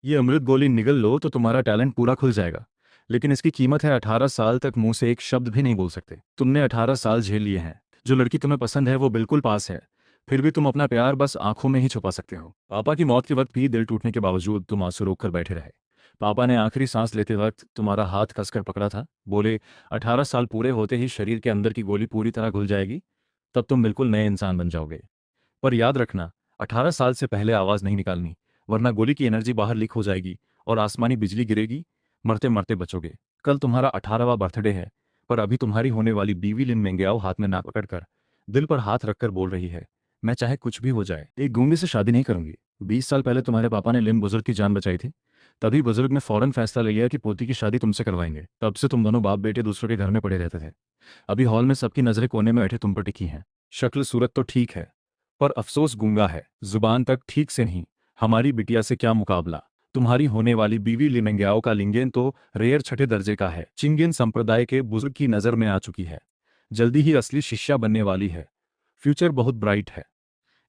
ये अमृत गोली निगल लो तो तुम्हारा टैलेंट पूरा खुल जाएगा। लेकिन इसकी कीमत है 18 साल तक मुंह से एक शब्द भी नहीं बोल सकते। तुमने 18 साल झेल लिए हैं। जो लड़की तुम्हें पसंद है वो बिल्कुल पास है। फिर भी तुम अपना प्यार बस आंखों में ही छुपा सकते हो। पापा की मौत के वक्त भी दिल टूटने के बावजूद तुम आंसू रोक कर बैठे रहे। पापा ने आखिरी सांस लेते वक्त तुम्हारा हाथ कसकर पकड़ा था। बोले, 18 साल पूरे होते ही शरीर के अंदर की गोली पूरी तरह घुल जाएगी। तब तुम बिल्कुल नए इंसान बन जाओगे। पर याद रखना, 18 साल से पहले आवाज़ नहीं निकालनी, वरना गोली की एनर्जी बाहर लीक हो जाएगी और आसमानी बिजली गिरेगी। मरते मरते बचोगे। कल तुम्हारा 18वां बर्थडे है। पर अभी तुम्हारी होने वाली बीवी लिन मेंग्याओ हाथ में ना पकड़कर, दिल पर हाथ रखकर बोल रही है, मैं चाहे कुछ भी हो जाए एक गूंगे से शादी नहीं करूंगी। 20 साल पहले तुम्हारे पापा ने लिन बुजुर्ग की जान बचाई थी। तभी बुजुर्ग ने फौरन फैसला ले लिया कि पोती की शादी तुमसे करवाएंगे। तब से तुम दोनों बाप बेटे दूसरों के घर में पड़े रहते थे। अभी हॉल में सबकी नजरें कोने में बैठे तुम पर टिकी हैं। शक्ल सूरत तो ठीक है, पर अफसोस गूंगा है, जुबान तक ठीक से नहीं। हमारी बिटिया से क्या मुकाबला। तुम्हारी होने वाली बीवी लिमेंग्याओ का लिंगेन तो रेयर छठे दर्जे का है। चिंगेन संप्रदाय के बुजुर्ग की नजर में आ चुकी है। जल्दी ही असली शिष्या बनने वाली है। फ्यूचर बहुत ब्राइट है।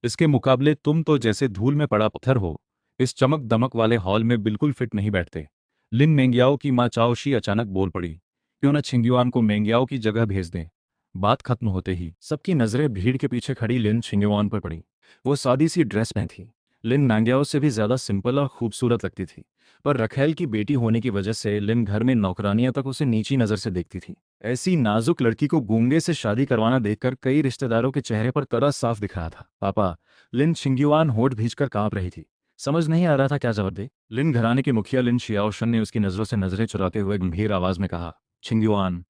इसके मुकाबले तुम तो जैसे धूल में पड़ा पत्थर हो। इस चमक दमक वाले हॉल में बिल्कुल फिट नहीं बैठते। लिन मेंग्याओ की माँ चाओशी अचानक बोल पड़ी, क्यों न छिंग्युआन को मेंग्याओ की जगह भेज दें। बात खत्म होते ही सबकी नजरें भीड़ के पीछे खड़ी लिन छिंग्युआन पर पड़ी। वो सादी सी ड्रेस में थी। लिन मेंग्याओ से भी ज्यादा सिंपल और खूबसूरत लगती थी। पर रखेल की बेटी होने की वजह से लिन घर में नौकरानियां तक उसे नीची नजर से देखती थी। ऐसी नाजुक लड़की को गूंगे से शादी करवाना देखकर कई रिश्तेदारों के चेहरे पर तरस साफ दिख रहा था। पापा, लिन छिंग्युआन होठ भींचकर कांप रही थी। समझ नहीं आ रहा था क्या जवाब दे। लिन घराने के मुखिया लिन शियाओशन ने उसकी नजरों से नजरें चुराते हुए गंभीर आवाज में कहा, छिंग्युआन,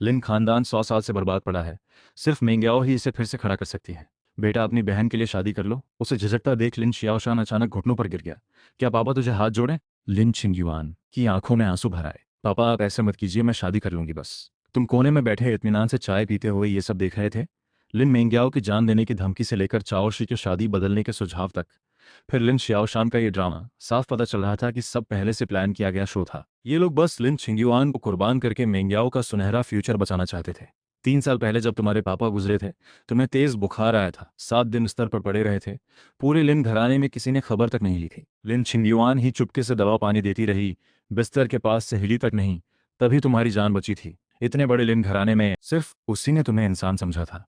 लिन खानदान 100 साल से बर्बाद पड़ा है। सिर्फ मेंग्याओ ही इसे फिर से खड़ा कर सकती है। बेटा, अपनी बहन के लिए शादी कर लो। उसे झिझकता देख लिन शियाओशान अचानक घुटनों पर गिर गया। क्या पापा तुझे हाथ जोड़े? लिन छिंग्युआन की आंखों में आंसू भर आए। पापा, आप ऐसे मत कीजिए, मैं शादी कर लूंगी बस। तुम कोने में बैठे इत्मीनान से चाय पीते हुए ये सब देख रहे थे। लिन मेंग्याओ की जान देने की धमकी से लेकर चाओशी की शादी बदलने के सुझाव तक। फिर लिन शियाओशान का ये ड्रामा, साफ पता चल रहा था कि सब पहले से प्लान किया गया शो था। ये लोग बस लिन छिंग्युआन को कुर्बान करके मेंग्याओ का सुनहरा फ्यूचर बचाना चाहते थे। 3 साल पहले जब तुम्हारे पापा गुजरे थे, तुम्हें तेज बुखार आया था। 7 दिन बिस्तर पर पड़े रहे थे। पूरे लिन घराने में किसी ने खबर तक नहीं ली थी। लिन छिंग्युआन ही चुपके से दवा पानी देती रही। बिस्तर के पास से हिली तक नहीं। तभी तुम्हारी जान बची थी। इतने बड़े लिन घराने में सिर्फ उसी ने तुम्हें इंसान समझा था।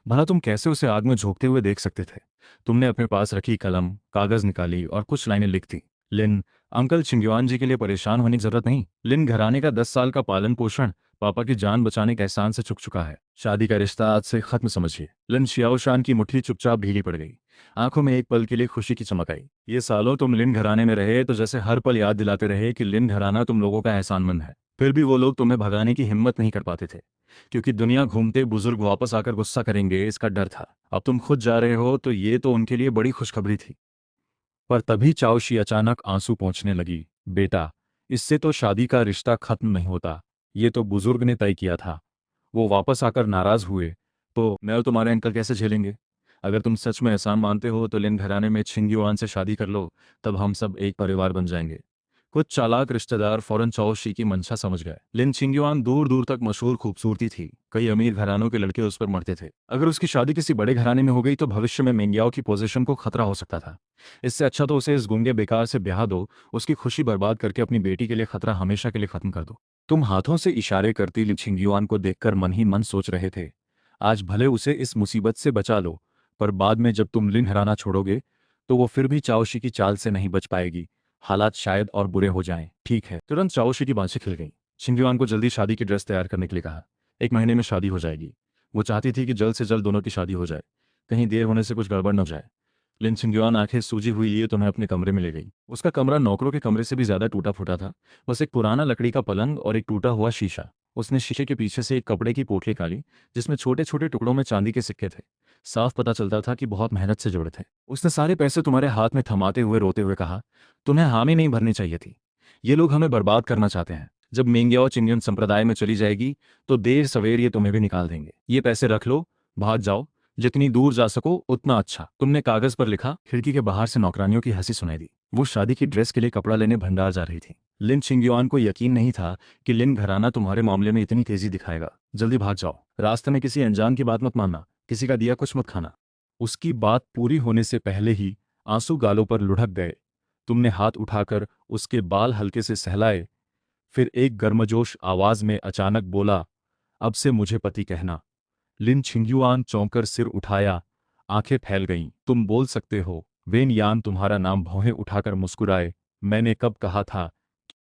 भला तुम कैसे उसे आग में झोंकते हुए देख सकते थे? तुमने अपने पास रखी कलम कागज निकाली और कुछ लाइनें लिख दी। लिन, अंकल छिंग्युआन जी के लिए परेशान होने की जरूरत नहीं। लिन घराने का 10 साल का पालन पोषण पापा की जान बचाने के एहसान से चुक चुका है। शादी का रिश्ता आज से खत्म समझिए। लिन शियाओशान की मुट्ठी चुपचाप ढीली पड़ गई। आंखों में एक पल के लिए खुशी की चमक आई। ये सालों तुम लिन घराने में रहे तो जैसे हर पल याद दिलाते रहे कि लिन घराना तुम लोगों का एहसानमंद है। फिर भी वो लोग तुम्हें भगाने की हिम्मत नहीं कर पाते थे, क्योंकि दुनिया घूमते बुजुर्ग वापस आकर गुस्सा करेंगे इसका डर था। अब तुम खुद जा रहे हो तो ये तो उनके लिए बड़ी खुशखबरी थी। पर तभी चाओशी अचानक आंसू पोंछने लगी। बेटा, इससे तो शादी का रिश्ता खत्म नहीं होता। ये तो बुजुर्ग ने तय किया था। वो वापस आकर नाराज हुए तो मैं और तुम्हारे अंकल कैसे झेलेंगे? अगर तुम सच में एहसान मानते हो तो लिन घराने में छिंग्युआन से शादी कर लो। तब हम सब एक परिवार बन जाएंगे। कुछ चालाक रिश्तेदार फौरन चाओशी की मंशा समझ गए। लिन छिंग्युआन दूर दूर तक मशहूर खूबसूरती थी। कई अमीर घरानों के लड़के उस पर मरते थे। अगर उसकी शादी किसी बड़े घराने में हो गई तो भविष्य में मेंग्याओ की पोजीशन को खतरा हो सकता था। इससे अच्छा तो उसे इस गूंगे बेकार से ब्याह दो। उसकी खुशी बर्बाद करके अपनी बेटी के लिए खतरा हमेशा के लिए खत्म कर दो। तुम हाथों से इशारे करती लिन छिंग्युआन को देखकर मन ही मन सोच रहे थे, आज भले उसे इस मुसीबत से बचा लो, पर बाद में जब तुम लिन हराना छोड़ोगे तो वो फिर भी चाओशी की चाल से नहीं बच पाएगी। हालात शायद और बुरे हो जाएं। ठीक है। तुरंत चाओशी की बांछें खिल गईं। छिंग्युआन को जल्दी शादी की ड्रेस तैयार करने के लिए कहा। 1 महीने में शादी हो जाएगी। वो चाहती थी कि जल्द से जल्द दोनों की शादी हो जाए। कहीं देर होने से कुछ गड़बड़ न हो जाए। लिन छिंग्युआन आंखें सूजी हुई लिए तुम्हें अपने कमरे में ले गई। उसका कमरा नौकरों के कमरे से भी ज्यादा टूटा फूटा था। बस एक पुराना लकड़ी का पलंग और एक टूटा हुआ शीशा। उसने शीशे के पीछे से एक कपड़े की पोटली निकाली, जिसमें छोटे छोटे टुकड़ों में चांदी के सिक्के थे। साफ पता चलता था कि बहुत मेहनत से जोड़े थे। उसने सारे पैसे तुम्हारे हाथ में थमाते हुए रोते हुए कहा, तुम्हें हामी नहीं भरनी चाहिए थी। ये लोग हमें बर्बाद करना चाहते हैं। जब मेंग्याओ चिंगन संप्रदाय में चली जाएगी तो देर सवेर ये तुम्हें भी निकाल देंगे। ये पैसे रख लो, भाग जाओ। जितनी दूर जा सको उतना अच्छा। तुमने कागज पर लिखा। खिड़की के बाहर से नौकरानियों की हंसी सुनाई दी। वो शादी की ड्रेस के लिए कपड़ा लेने भंडार जा रही थी। लिन छिंग्युआन को यकीन नहीं था कि लिन घराना तुम्हारे मामले में इतनी तेजी दिखाएगा। जल्दी भाग जाओ। रास्ते में किसी अनजान की बात मत मानना। किसी का दिया कुछ मत खाना। उसकी बात पूरी होने से पहले ही आंसू गालों पर लुढ़क गए। तुमने हाथ उठाकर उसके बाल हल्के से सहलाए, फिर एक गर्मजोश आवाज में अचानक बोला, अब से मुझे पति कहना। लिन छिंगयुआन चौंकर सिर उठाया, आंखें फैल गईं। तुम बोल सकते हो। वेन यान तुम्हारा नाम भौहें उठाकर मुस्कुराए। मैंने कब कहा था।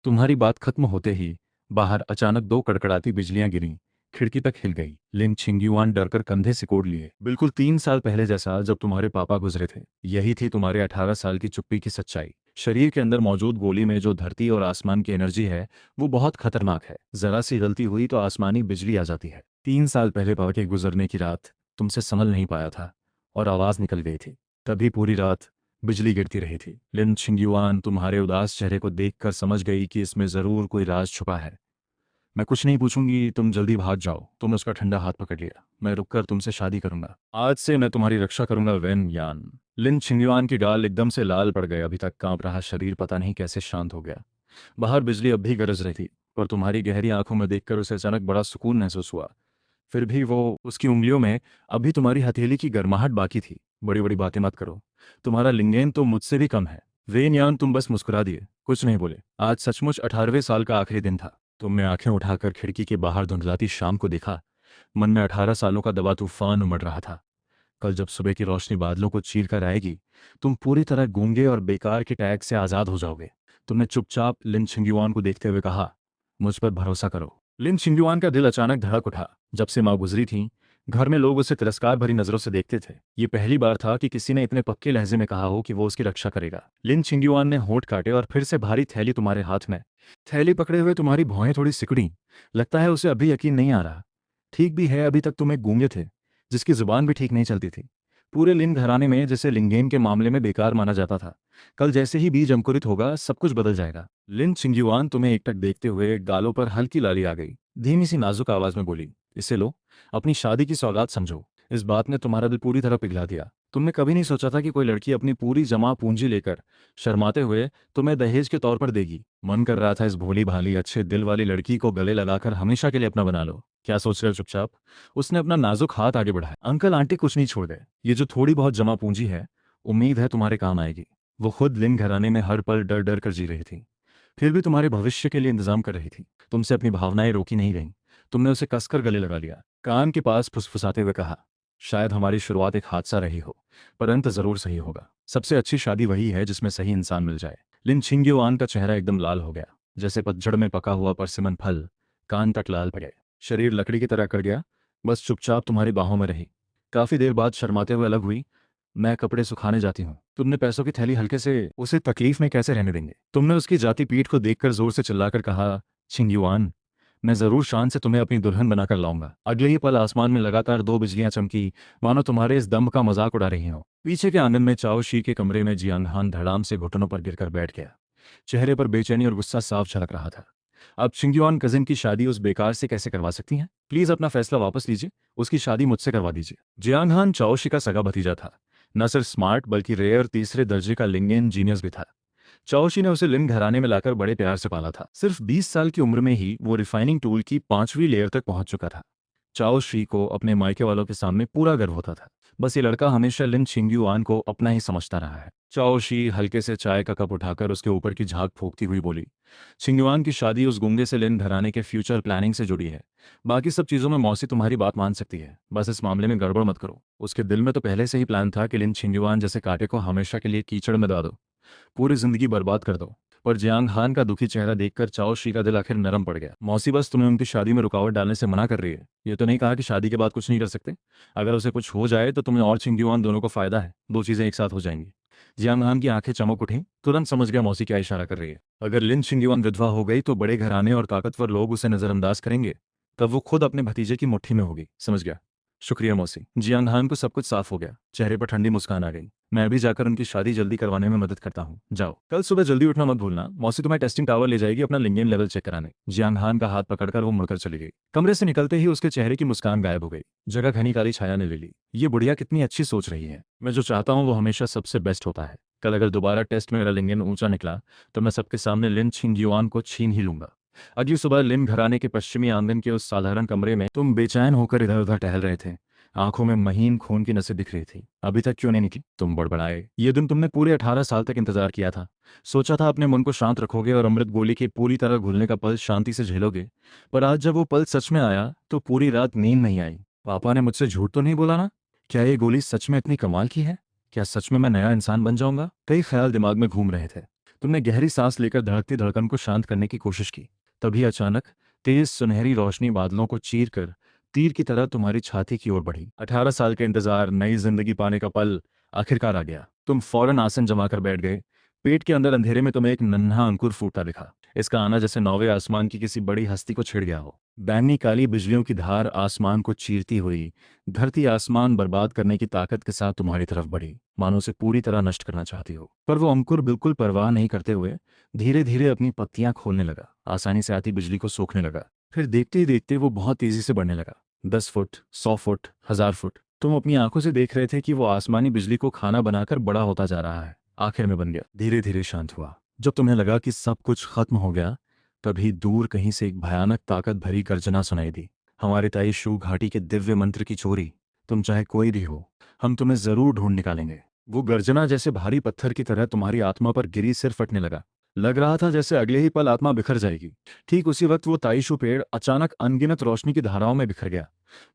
तुम्हारी बात खत्म होते ही बाहर अचानक दो कड़कड़ाती बिजलियां गिरीं। खिड़की तक हिल गई। लिन छिंगयुआन डरकर कंधे सिकोड़ लिए। बिल्कुल 3 साल पहले जैसा जब तुम्हारे पापा गुजरे थे। यही थी तुम्हारे 18 साल की चुप्पी की सच्चाई। शरीर के अंदर मौजूद गोली में जो धरती और आसमान की एनर्जी है वो बहुत खतरनाक है। जरा सी गलती हुई तो आसमानी बिजली आ जाती है। 3 साल पहले पापा के गुजरने की रात तुमसे संभल नहीं पाया था और आवाज निकल गई थी। तभी पूरी रात बिजली गिरती रही थी। लिन छिंगयुआन तुम्हारे उदास चेहरे को देखकर समझ गई कि इसमें जरूर कोई राज छुपा है। मैं कुछ नहीं पूछूंगी, तुम जल्दी भाग जाओ। तुमने उसका ठंडा हाथ पकड़ लिया। मैं रुककर तुमसे शादी करूंगा। आज से मैं तुम्हारी रक्षा करूंगा वेन यान। लिन छिंगयुआन की गाल एकदम से लाल पड़ गई। अभी तक कांप रहा शरीर पता नहीं कैसे शांत हो गया। बाहर बिजली अब भी गरज रही थी, पर तुम्हारी गहरी आंखों में देखकर उसे अचानक बड़ा सुकून महसूस हुआ। फिर भी वो उसकी उंगलियों में अभी तुम्हारी हथेली की गर्माहट बाकी थी। बड़ी बड़ी बातें मत करो। तुम्हारा लिंगेन तो मुझसे भी कम है। वेन यान तुम बस मुस्कुरा दिए, कुछ नहीं बोले। आज सचमुच 18वें साल का आखिरी दिन था। तुमने आंखें उठाकर खिड़की के बाहर धुंधलाती शाम को देखा। मन में 18 सालों का दबा तूफान उमड़ रहा था। कल जब सुबह की रोशनी बादलों को चीर कर आएगी, तुम पूरी तरह गूंगे और बेकार के टैग से आजाद हो जाओगे। तुमने चुपचाप लिन छिंगयुआन को देखते हुए कहा, मुझ पर भरोसा करो। लिन छिंगयुआन का दिल अचानक धड़क उठा। जब से माँ गुजरी थी, घर में लोग उसे तिरस्कार भरी नजरों से देखते थे। ये पहली बार था कि किसी ने इतने पक्के लहजे में कहा हो कि वो उसकी रक्षा करेगा। लिन छिंगयुआन ने होंठ काटे और फिर से भारी थैली तुम्हारे हाथ में। थैली पकड़े हुए तुम्हारी भौहें थोड़ी सिकुड़ी। लगता है उसे अभी यकीन नहीं आ रहा। ठीक भी है, अभी तक तुम एक गूंगे थे जिसकी जुबान भी ठीक नहीं चलती थी। पूरे लिन घराने में जिसे लिंगेन के मामले में बेकार माना जाता था, कल जैसे ही बीज अंकुरित होगा सब कुछ बदल जाएगा। लिन छिंगयुआन तुम्हें एकटक देखते हुए गालों पर हल्की लाली आ गई। धीमी सी नाजुक आवाज में बोली, इसे लो, अपनी शादी की सौगात समझो। इस बात ने तुम्हारा दिल पूरी तरह पिघला दिया। तुमने कभी नहीं सोचा था कि कोई लड़की अपनी पूरी जमा पूंजी लेकर शर्माते हुए तुम्हें दहेज के तौर पर देगी। मन कर रहा था इस भोली भाली अच्छे दिल वाली लड़की को गले लगाकर हमेशा के लिए अपना बना लो। क्या सोच रहे हो चुपचाप। उसने अपना नाजुक हाथ आगे बढ़ाया। अंकल आंटी कुछ नहीं छोड़ गए। ये जो थोड़ी बहुत जमा पूंजी है, उम्मीद है तुम्हारे काम आएगी। वो खुद लिन घराने में हर पल डर डर कर जी रही थी, फिर भी तुम्हारे भविष्य के लिए इंतजाम कर रही थी। तुमसे अपनी भावनाएं रोकी नहीं गईं। तुमने उसे कसकर गले लगा लिया, कान के पास फुसफुसाते हुए कहा, शायद हमारी शुरुआत एक हादसा रही हो, पर अंत जरूर सही होगा। सबसे अच्छी शादी वही है जिसमें सही इंसान मिल जाए। लिन छिंगयुआन का चेहरा एकदम लाल हो गया, जैसे पतझड़ में पका हुआ परसिमन फल। कान तक लाल पड़ गए, शरीर लकड़ी की तरह कट गया। बस चुपचाप तुम्हारी बाहों में रही। काफी देर बाद शर्माते हुए अलग हुई। मैं कपड़े सुखाने जाती हूँ। तुमने पैसों की थैली हल्के से, उसे तकलीफ में कैसे रहने देंगे। तुमने उसकी जाती पीठ को देखकर जोर से चिल्लाकर कहा, छिंगयुआन, मैं जरूर शान से तुम्हें अपनी दुल्हन बनाकर लाऊंगा। अगले ही पल आसमान में लगातार दो बिजलियां चमकी, मानो तुम्हारे इस दम का मजाक उड़ा रही हो। पीछे के आंगन में चाओ शी के कमरे में जियांग हान धड़ाम से घुटनों पर गिरकर बैठ गया। चेहरे पर बेचैनी और गुस्सा साफ झलक रहा था। अब छिंगयुआन कजिन की शादी उस बेकार से कैसे करवा सकती हैं? प्लीज अपना फैसला वापस लीजिए। उसकी शादी मुझसे करवा दीजिए। जियांग हान चाओशी का सगा भतीजा था। न सिर्फ स्मार्ट बल्कि रेयर तीसरे दर्जे का लिंगेन जीनियस भी था। चाओशी ने उसे लिन घराने में लाकर बड़े प्यार से पाला था। सिर्फ 20 साल की उम्र में ही वो रिफाइनिंग टूल की 5वीं लेयर तक पहुंच चुका था। चाओ श्री को अपने मायके वालों के सामने पूरा गर्व होता था। बस ये लड़का हमेशा लिन छिंगयुआन को अपना ही समझता रहा है। चाओ शी हल्के से चाय का कप उठाकर उसके ऊपर की झाग फूंकती हुई बोली, छिंगयुआन की शादी उस गूंगे से लिन घराने के फ्यूचर प्लानिंग से जुड़ी है। बाकी सब चीज़ों में मौसी तुम्हारी बात मान सकती है, बस इस मामले में गड़बड़ मत करो। उसके दिल में तो पहले से ही प्लान था कि लिन छिंगयुआन जैसे कांटे को हमेशा के लिए कीचड़ में डाल दो, पूरी जिंदगी बर्बाद कर दो। पर जियांग हान का दुखी चेहरा देखकर चाओ शी का दिल आखिर नरम पड़ गया। मौसी बस तुम्हें उनकी शादी में रुकावट डालने से मना कर रही है। ये तो नहीं कहा कि शादी के बाद कुछ नहीं कर सकते। अगर उसे कुछ हो जाए तो तुम्हें और छिंगयुआन दोनों को फायदा है। दो चीजें एक साथ हो जाएंगी। जियांग हान की आंखें चमक उठी। तुरंत समझ गया मौसी क्या इशारा कर रही है। अगर लिन छिंगयुआन विधवा हो गई तो बड़े घराने और ताकतवर लोग उसे नजरअंदाज करेंगे। तब वो खुद अपने भतीजे की मुट्ठी में होगी। समझ गया। शुक्रिया मौसी। जियांग हान को सब कुछ साफ हो गया। चेहरे पर ठंडी मुस्कान आ गई। मैं अभी जाकर उनकी शादी जल्दी करवाने में मदद करता हूँ। जाओ, कल सुबह जल्दी उठना मत भूलना। मौसी तुम्हें टेस्टिंग टावर ले जाएगी अपना लिंगेन लेवल चेक कराने। जियांग हान का हाथ पकड़कर वो मुड़कर चली गई। कमरे से निकलते ही उसके चेहरे की मुस्कान गायब हो गई। जगह घनी काली छाया ने ले ली। ये बुढ़िया कितनी अच्छी सोच रही है। मैं जो चाहता हूँ वो हमेशा सबसे बेस्ट होता है। कल अगर दोबारा टेस्ट में मेरा लिंगेन ऊंचा निकला तो मैं सबके सामने लिन छिंगयुआन को छीन ही लूंगा। अगली सुबह लिन घराने के पश्चिमी आंगन के उस साधारण कमरे में तुम बेचैन होकर इधर उधर टहल रहे थे। आंखों में महीन खून की नसें दिख रही थी। अभी तक क्यों नहीं निकली? तुम बड़बड़ाए। ये दिन तुमने पूरे 18 साल तक इंतजार किया था। सोचा था अपने मन को शांत रखोगे और अमृत गोली के पूरी तरह घुलने का पल शांति से झेलोगे। पर आज जब वो पल सच में आया तो पूरी रात नींद नहीं आई। पापा ने मुझसे झूठ तो नहीं बोला ना? क्या ये गोली सच में इतनी कमाल की है? क्या सच में मैं नया इंसान बन जाऊंगा? कई ख्याल दिमाग में घूम रहे थे। तुमने गहरी सांस लेकर धड़कती धड़कन को शांत करने की कोशिश की। तभी अचानक तेज सुनहरी रोशनी बादलों को चीर कर तीर की तरह तुम्हारी छाती की ओर बढ़ी। 18 साल के इंतजार, नई जिंदगी पाने का पल आखिरकार आ गया। तुम फौरन आसन जमाकर बैठ गए। पेट के अंदर अंधेरे में तुम्हें एक नन्हा अंकुर फूटता दिखा। इसका आना जैसे नौवे आसमान की किसी बड़ी हस्ती को छिड़ गया हो। बैंगनी काली बिजलियों की धार आसमान को चीरती हुई धरती आसमान बर्बाद करने की ताकत के साथ तुम्हारी तरफ बढ़ी, मानो उसे पूरी तरह नष्ट करना चाहती हो। पर वो अंकुर बिल्कुल परवाह नहीं करते हुए धीरे धीरे अपनी पत्तियां खोलने लगा, आसानी से आती बिजली को सोखने लगा। फिर देखते ही देखते वो बहुत तेजी से बढ़ने लगा। 10 फुट, 100 फुट, 1000 फुट। तुम अपनी आंखों से देख रहे थे कि वो आसमानी बिजली को खाना बनाकर बड़ा होता जा रहा है। आखिर में बन गया। धीरे धीरे शांत हुआ। जब तुम्हें लगा कि सब कुछ खत्म हो गया, तभी दूर कहीं से एक भयानक ताकत भरी गर्जना सुनाई दी। हमारे ताई शू घाटी के दिव्य मंत्र की चोरी। तुम चाहे कोई भी हो, हम तुम्हें जरूर ढूंढ निकालेंगे। वो गर्जना जैसे भारी पत्थर की तरह तुम्हारी आत्मा पर गिरी, सिर फटने लगा। लग रहा था जैसे अगले ही पल आत्मा बिखर जाएगी। ठीक उसी वक्त वो ताईशू पेड़ अचानक अनगिनत रोशनी की धाराओं में बिखर गया।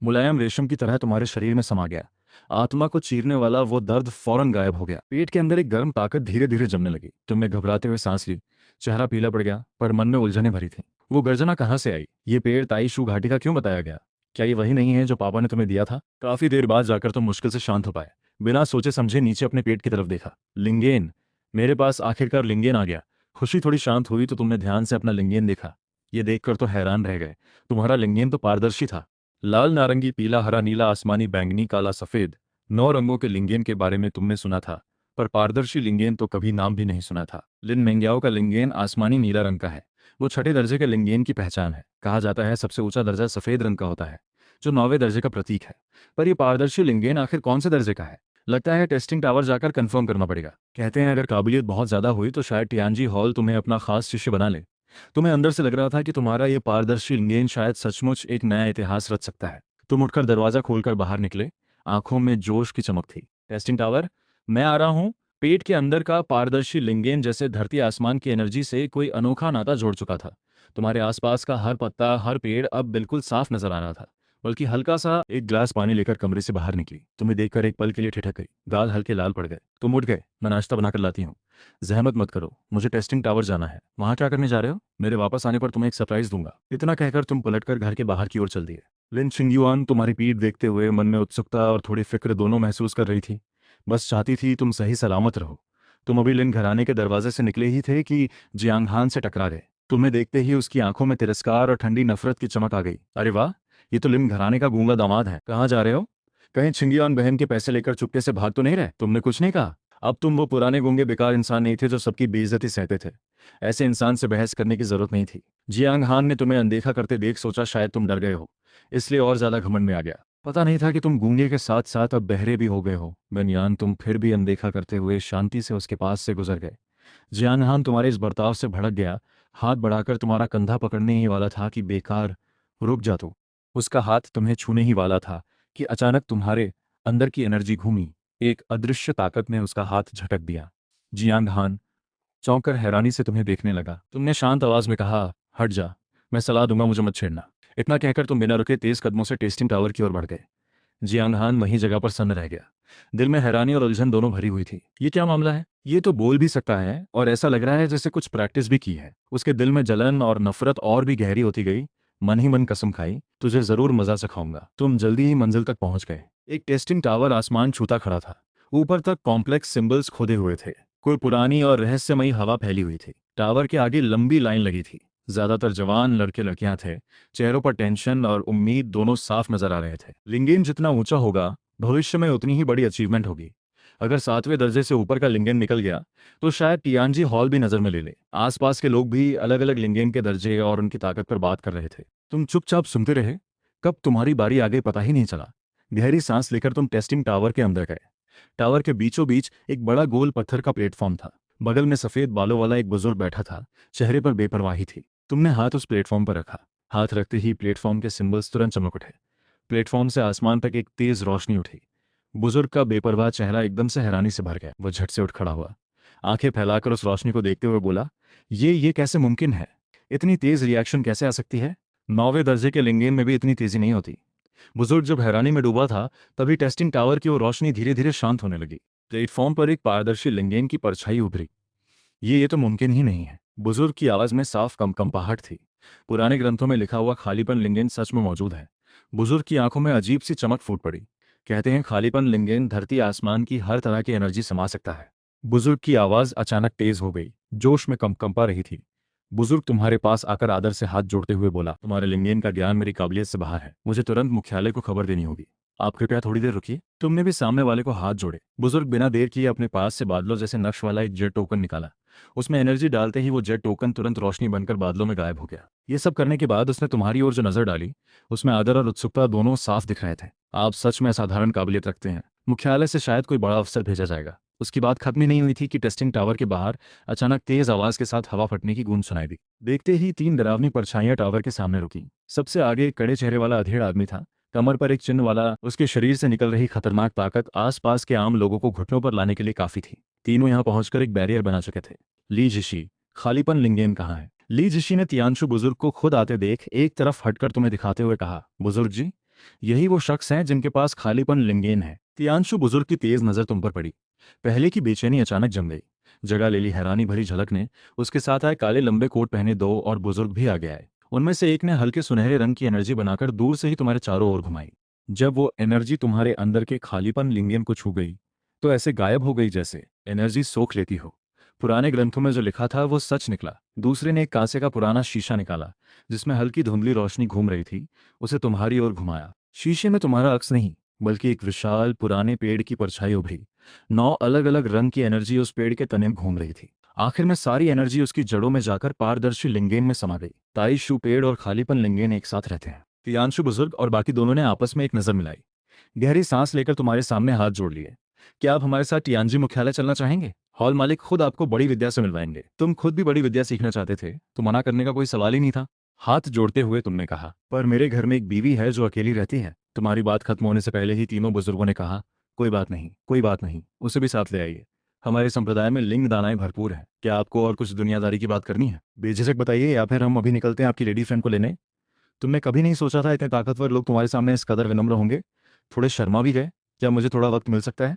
मुलायम रेशम की तरह तुम्हारे शरीर में समा गया। आत्मा को चीरने वाला वो दर्द फौरन गायब हो गया। पेट के अंदर एक गर्म ताकत धीरे धीरे जमने लगी। तुमने घबराते हुए सांस ली। चेहरा पीला पड़ गया, पर मन में उलझने भरी थी। वो गर्जना कहाँ से आई? ये पेड़ ताईशू घाटी का क्यों बताया गया? क्या ये वही नहीं है जो पापा ने तुम्हें दिया था? काफी देर बाद जाकर तुम मुश्किल से शांत हो पाए। बिना सोचे समझे नीचे अपने पेट की तरफ देखा। लिंगेन। मेरे पास आखिरकार लिंगेन आ गया। खुशी थोड़ी शांत हुई तो तुमने ध्यान से अपना लिंगेन देखा। ये देखकर तो हैरान रह गए। तुम्हारा लिंगेन तो पारदर्शी था। लाल, नारंगी, पीला, हरा, नीला, आसमानी, बैंगनी, काला, सफेद। 9 रंगों के लिंगेन के बारे में तुमने सुना था, पर पारदर्शी लिंगेन तो कभी नाम भी नहीं सुना था। लिन मेंग्याओ का लिंगेन आसमानी नीला रंग का है। वो छठे दर्जे के लिंगेन की पहचान है। कहा जाता है सबसे ऊंचा दर्जा सफेद रंग का होता है, जो 9वें दर्जे का प्रतीक है। पर यह पारदर्शी लिंगेन आखिर कौन से दर्जे का है? लगता है टेस्टिंग टावर जाकर कंफर्म करना पड़ेगा। कहते हैं अगर काबिलियत बहुत ज्यादा हुई तो शायद टियानजी हॉल तुम्हें अपना खास शिष्य बना ले। तुम्हें अंदर से लग रहा था कि तुम्हारा ये पारदर्शी लिंगेन शायद सचमुच एक नया इतिहास रच सकता है। तुम उठकर दरवाजा खोलकर बाहर निकले। आंखों में जोश की चमक थी। टेस्टिंग टावर, मैं आ रहा हूं। पेट के अंदर का पारदर्शी लिंगेन जैसे धरती आसमान की एनर्जी से कोई अनोखा नाता जोड़ चुका था। तुम्हारे आसपास का हर पत्ता, हर पेड़ अब बिल्कुल साफ नजर आ रहा था। बल्कि हल्का सा एक ग्लास पानी लेकर कमरे से बाहर निकली। तुम्हें देखकर एक पल के लिए ठिठक गई। गाल हल्के लाल पड़ गए। तुम उठ गए। मैं नाश्ता बनाकर लाती हूँ। जहमत मत करो, मुझे टेस्टिंग टावर जाना है। वहां क्या करने जा रहे हो? मेरे वापस आने पर तुम्हें एक सरप्राइज दूंगा। इतना कहकर तुम पलटकर घर के बाहर की ओर चल दिए। लिन शिंगयुआन तुम्हारी पीठ देखते हुए मन में उत्सुकता और थोड़ी फिक्र दोनों महसूस कर रही थी। बस चाहती थी तुम सही सलामत रहो। तुम अभी लिन घराने के दरवाजे से निकले ही थे कि जियांग हान से टकरा गए। तुम्हें देखते ही उसकी आंखों में तिरस्कार और ठंडी नफरत की चमक आ गई। अरे वाह, ये तो लिन घराने का गूंगा दामाद है। कहाँ जा रहे हो? कहीं छिंगियान बहन के पैसे लेकर चुपके से भाग तो नहीं रहे? तुमने कुछ नहीं कहा? अब तुम वो पुराने गूंगे बेकार इंसान नहीं थे जो सबकी बेइज्जती सहते थे। ऐसे इंसान से बहस करने की जरूरत नहीं थी। जियांग हान ने तुम्हें अनदेखा करते देख सोचा शायद तुम डर गए हो, इसलिए और ज्यादा घमंड में आ गया। पता नहीं था कि तुम गूंगे के साथ साथ अब बहरे भी हो गए हो। बेनयान, तुम फिर भी अनदेखा करते हुए शांति से उसके पास से गुजर गए। जियांग हान तुम्हारे इस बर्ताव से भड़क गया। हाथ बढ़ाकर तुम्हारा कंधा पकड़ने ही वाला था कि बेकार, रुक जा तू। उसका हाथ तुम्हें छूने ही वाला था कि अचानक तुम्हारे अंदर की एनर्जी घूमी। एक अदृश्य ताकत ने उसका हाथ झटक दिया। जियांग हान चौंक कर हैरानी से तुम्हें देखने लगा। तुमने शांत आवाज में कहा, हट जा, मैं सलाह दूंगा, मुझे मत छेड़ना। इतना कहकर तुम बिना रुके तेज कदमों से टेस्टिंग टावर की ओर बढ़ गए। जियांग हान वहीं जगह पर सन्न रह गया। दिल में हैरानी और उलझन दोनों भरी हुई थी। ये क्या मामला है? ये तो बोल भी सकता है और ऐसा लग रहा है जैसे कुछ प्रैक्टिस भी की है। उसके दिल में जलन और नफरत और भी गहरी होती गई। मन ही मन कसम खाई, तुझे जरूर मजा सिखाऊंगा। तुम जल्दी ही मंजिल तक पहुंच गए। एक टेस्टिंग टावर आसमान छूता खड़ा था। ऊपर तक कॉम्प्लेक्स सिंबल्स खोदे हुए थे। कोई पुरानी और रहस्यमयी हवा फैली हुई थी। टावर के आगे लंबी लाइन लगी थी। ज्यादातर जवान लड़के लड़कियां थे। चेहरों पर टेंशन और उम्मीद दोनों साफ नजर आ रहे थे। लिंगेन जितना ऊंचा होगा, भविष्य में उतनी ही बड़ी अचीवमेंट होगी। अगर 7वें दर्जे से ऊपर का लिंगेन निकल गया तो शायद टियानजी हॉल भी नजर में ले ले। आसपास के लोग भी अलग अलग लिंगेन के दर्जे और उनकी ताकत पर बात कर रहे थे। तुम चुपचाप सुनते रहे। कब तुम्हारी बारी आ गई पता ही नहीं चला। गहरी सांस लेकर तुम टेस्टिंग टावर के अंदर गए। टावर के बीचों बीच एक बड़ा गोल पत्थर का प्लेटफॉर्म था। बगल में सफेद बालों वाला एक बुजुर्ग बैठा था। चेहरे पर बेपरवाही थी। तुमने हाथ उस प्लेटफॉर्म पर रखा। हाथ रखते ही प्लेटफॉर्म के सिंबल्स तुरंत चमक उठे। प्लेटफॉर्म से आसमान तक एक तेज रोशनी उठी। बुजुर्ग का बेपरवाह चेहरा एकदम से हैरानी से भर गया। वह झट से उठ खड़ा हुआ, आंखें फैलाकर उस रोशनी को देखते हुए बोला, ये कैसे मुमकिन है? इतनी तेज रिएक्शन कैसे आ सकती है? 9वें दर्जे के लिंगेन में भी इतनी तेजी नहीं होती। बुजुर्ग जब हैरानी में डूबा था, तभी टेस्टिंग टावर की वो रोशनी धीरे धीरे शांत होने लगी। प्लेटफॉर्म पर एक पारदर्शी लिंगेन की परछाई उभरी। ये तो मुमकिन ही नहीं है। बुजुर्ग की आवाज में साफ कंपकंपाहट थी। पुराने ग्रंथों में लिखा हुआ खालीपन लिंगेन सच में मौजूद है। बुजुर्ग की आंखों में अजीब सी चमक फूट पड़ी। कहते हैं खालीपन लिंगेन धरती आसमान की हर तरह की एनर्जी समा सकता है। बुजुर्ग की आवाज अचानक तेज हो गई, जोश में कंपा रही थी। बुजुर्ग तुम्हारे पास आकर आदर से हाथ जोड़ते हुए बोला, तुम्हारे लिंगेन का ज्ञान मेरी काबिलियत से बाहर है। मुझे तुरंत मुख्यालय को खबर देनी होगी। आप कृपया थोड़ी देर रुकिए। तुमने भी सामने वाले को हाथ जोड़े। बुजुर्ग बिना देर किए अपने पास से बादलों जैसे नक्श वाला एक जेट टोकन निकाला। उसमें एनर्जी डालते ही वो जेट टोकन तुरंत रोशनी बनकर बादलों में गायब हो गया। ये सब करने के बाद उसने तुम्हारी ओर जो नजर डाली, उसमें आदर और उत्सुकता दोनों साफ दिख रहे थे। आप सच में असाधारण काबिलियत रखते हैं। मुख्यालय से शायद कोई बड़ा अफसर भेजा जाएगा। उसकी बात खत्म ही नहीं हुई थी कि टेस्टिंग टावर के बाहर अचानक तेज आवाज के साथ हवा फटने की गूंज सुनाई दी। देखते ही 3 डरावनी परछाइयां टावर के सामने रुकी। सबसे आगे एक कड़े चेहरे वाला अधेड़ आदमी था, कमर पर एक चिन्ह वाला। उसके शरीर से निकल रही खतरनाक ताकत आसपास के आम लोगों को घुटनों पर लाने के लिए काफी थी। तीनों यहां पहुंचकर एक बैरियर बना चुके थे। ली जिशी, खालीपन लिंगेन कहाँ है? ली जिशी ने तियांशु बुजुर्ग को खुद आते देख एक तरफ हटकर तुम्हें दिखाते हुए कहा, बुजुर्ग जी, यही वो शख्स हैं जिनके पास खालीपन लिंगेन है। तियांशु बुजुर्ग की तेज नजर तुम पर पड़ी। पहले की बेचैनी अचानक जम गई। जगह ले ली हैरानी भरी झलक ने। उसके साथ आए काले लंबे कोट पहने 2 और बुजुर्ग भी आगे आए। उनमें से एक ने हल्के सुनहरे रंग की एनर्जी बनाकर दूर से ही तुम्हारे चारों ओर घुमाई। जब वो एनर्जी तुम्हारे अंदर के खालीपन लिंगेन को छू गई, तो ऐसे गायब हो गई जैसे एनर्जी सोख लेती हो। पुराने ग्रंथों में जो लिखा था वो सच निकला। दूसरे ने एक कांसे का पुराना शीशा निकाला, जिसमें हल्की धुंधली रोशनी घूम रही थी। उसे तुम्हारी ओर घुमाया। शीशे में तुम्हारा अक्स नहीं, बल्कि एक विशाल पुराने पेड़ की परछाई उभरी। 9 अलग अलग रंग की एनर्जी उस पेड़ के तने में घूम रही थी। आखिर में सारी एनर्जी उसकी जड़ों में जाकर पारदर्शी लिंगेन में समा गई। ताइशु पेड़ और खालीपन लिंगेन एक साथ रहते हैं। तियांशु बुजुर्ग और बाकी दोनों ने आपस में एक नजर मिलाई। गहरी सांस लेकर तुम्हारे सामने हाथ जोड़ लिए। क्या आप हमारे साथ टियांजी मुख्यालय चलना चाहेंगे? हॉल मालिक खुद आपको बड़ी विद्या से मिलवाएंगे। तुम खुद भी बड़ी विद्या सीखना चाहते थे, तो मना करने का कोई सवाल ही नहीं था। हाथ जोड़ते हुए तुमने कहा, पर मेरे घर में एक बीवी है जो अकेली रहती है। तुम्हारी बात खत्म होने से पहले ही तीनों बुजुर्गों ने कहा, कोई बात नहीं, कोई बात नहीं, उसे भी साथ ले आइए। हमारे संप्रदाय में लिंग दानाएं भरपूर है। क्या आपको और कुछ दुनियादारी की बात करनी है? बेझिझक बताइए, या फिर हम अभी निकलते हैं आपकी लेडी फ्रेंड को लेने। तुमने कभी नहीं सोचा था इतने ताकतवर लोग तुम्हारे सामने इस कदर विनम्र होंगे। थोड़े शर्मा भी गए। क्या मुझे थोड़ा वक्त मिल सकता है?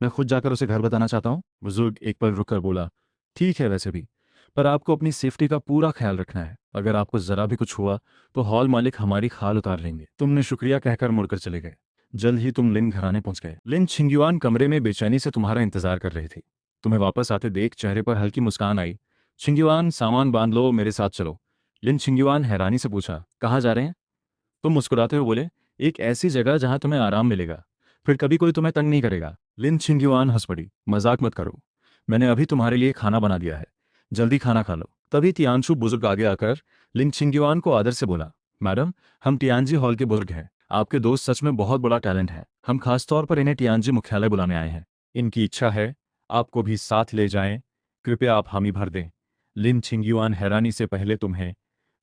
मैं खुद जाकर उसे घर बताना चाहता हूँ। बुजुर्ग एक पल रुककर बोला, ठीक है वैसे भी, पर आपको अपनी सेफ्टी का पूरा ख्याल रखना है। अगर आपको जरा भी कुछ हुआ तो हॉल मालिक हमारी खाल उतार लेंगे। तुमने शुक्रिया कहकर मुड़कर चले गए। जल्द ही तुम लिन घराने पहुंच गए। लिन छिंगयुआन कमरे में बेचैनी से तुम्हारा इंतजार कर रही थी। तुम्हें वापस आते देख चेहरे पर हल्की मुस्कान आई। छिंगयुआन, सामान बांध लो, मेरे साथ चलो। लिन छिंगयुआन हैरानी से पूछा, कहाँ जा रहे हैं? तुम मुस्कुराते हुए बोले, एक ऐसी जगह जहां तुम्हें आराम मिलेगा, फिर कभी कोई तुम्हें तंग नहीं करेगा। लिन छिंगयुआन हंस पड़ी, मजाक मत करो, मैंने अभी तुम्हारे लिए खाना बना दिया है, जल्दी खाना खा लो। तभी तियांशु बुजुर्ग आगे आकर लिन छिंगयुआन को आदर से बोला, मैडम, हम टियांजी हॉल के बुजुर्ग हैं। आपके दोस्त सच में बहुत बड़ा टैलेंट है। हम खासतौर पर इन्हें टियांजी मुख्यालय बुलाने आए हैं। इनकी इच्छा है आपको भी साथ ले जाएं। कृपया आप हामी भर दें। लिन छिंगयुआन हैरानी से पहले तुम्हें,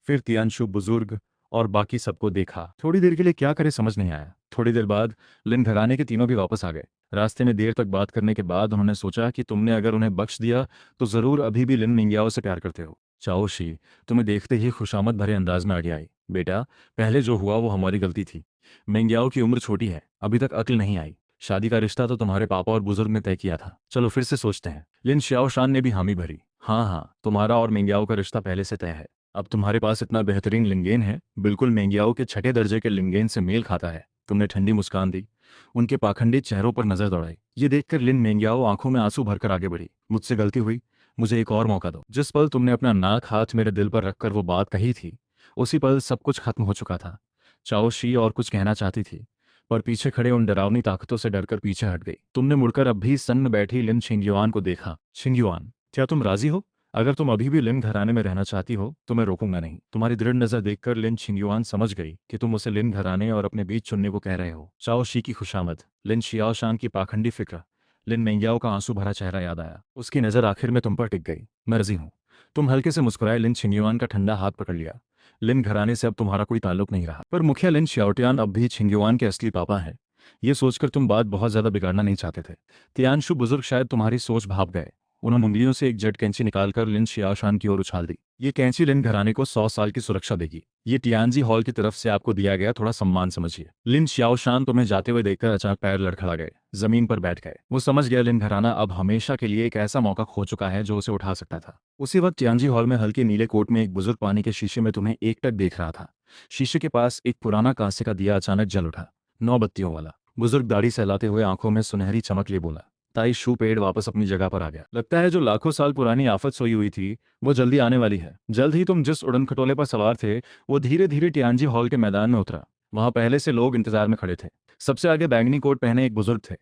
फिर तियांशु बुजुर्ग और बाकी सबको देखा। थोड़ी देर के लिए क्या करे समझ नहीं आया। थोड़ी देर बाद लिन घराने के तीनों भी वापस आ गए। रास्ते में देर तक बात करने के बाद उन्होंने सोचा कि तुमने अगर उन्हें बख्श दिया तो जरूर अभी भी लिन मिंग्याओ से प्यार करते हो। चाओ शी तुम्हें देखते ही खुशामद भरे अंदाज में आगे आई। बेटा, पहले जो हुआ वो हमारी गलती थी। मिंग्याओ की उम्र छोटी है, अभी तक अक्ल नहीं आई। शादी का रिश्ता तो तुम्हारे पापा और बुजुर्ग ने तय किया था। चलो फिर से सोचते हैं। लिन श्याओशान ने भी हामी भरी। हाँ हाँ, तुम्हारा और मिंग्याओ का रिश्ता पहले से तय है। अब तुम्हारे पास इतना बेहतरीन लिंगेन है, बिल्कुल मेंग्याओ के 6ठे दर्जे के लिंगेन से मेल खाता है। तुमने ठंडी मुस्कान दी। उनके पाखंडी चेहरों पर नजर दौड़ाई। ये देखकर लिन मेंग्याओ आंखों में आंसू भरकर आगे बढ़ी। मुझसे गलती हुई, मुझे एक और मौका दो। जिस पल तुमने अपना नाक हाथ मेरे दिल पर रखकर वो बात कही थी, उसी पल सब कुछ खत्म हो चुका था। चाओ शी और कुछ कहना चाहती थी, पर पीछे खड़े उन डरावनी ताकतों से डरकर पीछे हट गई। तुमने मुड़कर अब भी सन्न बैठी लिन छिंगयुआन को देखा। छिंगयुआन, क्या तुम राजी हो? अगर तुम अभी भी लिन घराने में रहना चाहती हो तो मैं रोकूंगा नहीं। तुम्हारी दृढ़ नजर देखकर लिन छिंगयुआन समझ गई कि तुम उसे लिन घराने और अपने बीच चुनने को कह रहे हो। चाओ शी की खुशामद, लिन शियाओशान की पाखंडी फिक्र, लिन मेंग्याओ का आंसू भरा चेहरा याद आया। उसकी नजर आखिर में तुम पर टिक गई। मैं राजी हूँ, तुम हल्के से मुस्कुराए। लिन छिंगयुआन का ठंडा हाथ पकड़ लिया। लिन घराने से अब तुम्हारा कोई ताल्लुक नहीं रहा, पर मुखिया लिन श्याओटियान अब भी छिंगयुआन के असली पापा हैं। ये सोचकर तुम बात बहुत ज्यादा बिगाड़ना नहीं चाहते थे। तियानशु बुजुर्ग शायद तुम्हारी सोच भाप गए। उन्होंने उंगलियों से एक जेट कैंची निकालकर लिन शियाओशान की ओर उछाल दी। ये कैंची लिन घराने को 100 साल की सुरक्षा देगी। ये टियानजी हॉल की तरफ से आपको दिया गया थोड़ा सम्मान समझिए। लिन शियाओशान तुम्हें जाते हुए देखकर अचानक पैर लड़खड़ा गए, जमीन पर बैठ गए। वो समझ गया लिन घराना अब हमेशा के लिए एक ऐसा मौका खो चुका है जो उसे उठा सकता था। उसी वक्त टियानजी हॉल में हल्के नीले कोट में एक बुजुर्ग पानी के शीशे में तुम्हें एकटक देख रहा था। शीशे के पास एक पुराना कांसे का दिया अचानक जल उठा, 9 बत्तियों वाला। बुजुर्ग दाढ़ी सहलाते हुए आंखों में सुनहरी चमक लिए बोला, ताई शू पेड़ वापस अपनी जगह पर आ गया। लगता है जो लाखों साल पुरानी आफत सोई हुई थी वो जल्दी आने वाली है। जल्द ही तुम जिस उड़न खटोले पर सवार थे वो धीरे धीरे टियानजी हॉल के मैदान में उतरा। वहां पहले से लोग इंतजार में खड़े थे। सबसे आगे बैंगनी कोट पहने एक बुजुर्ग थे।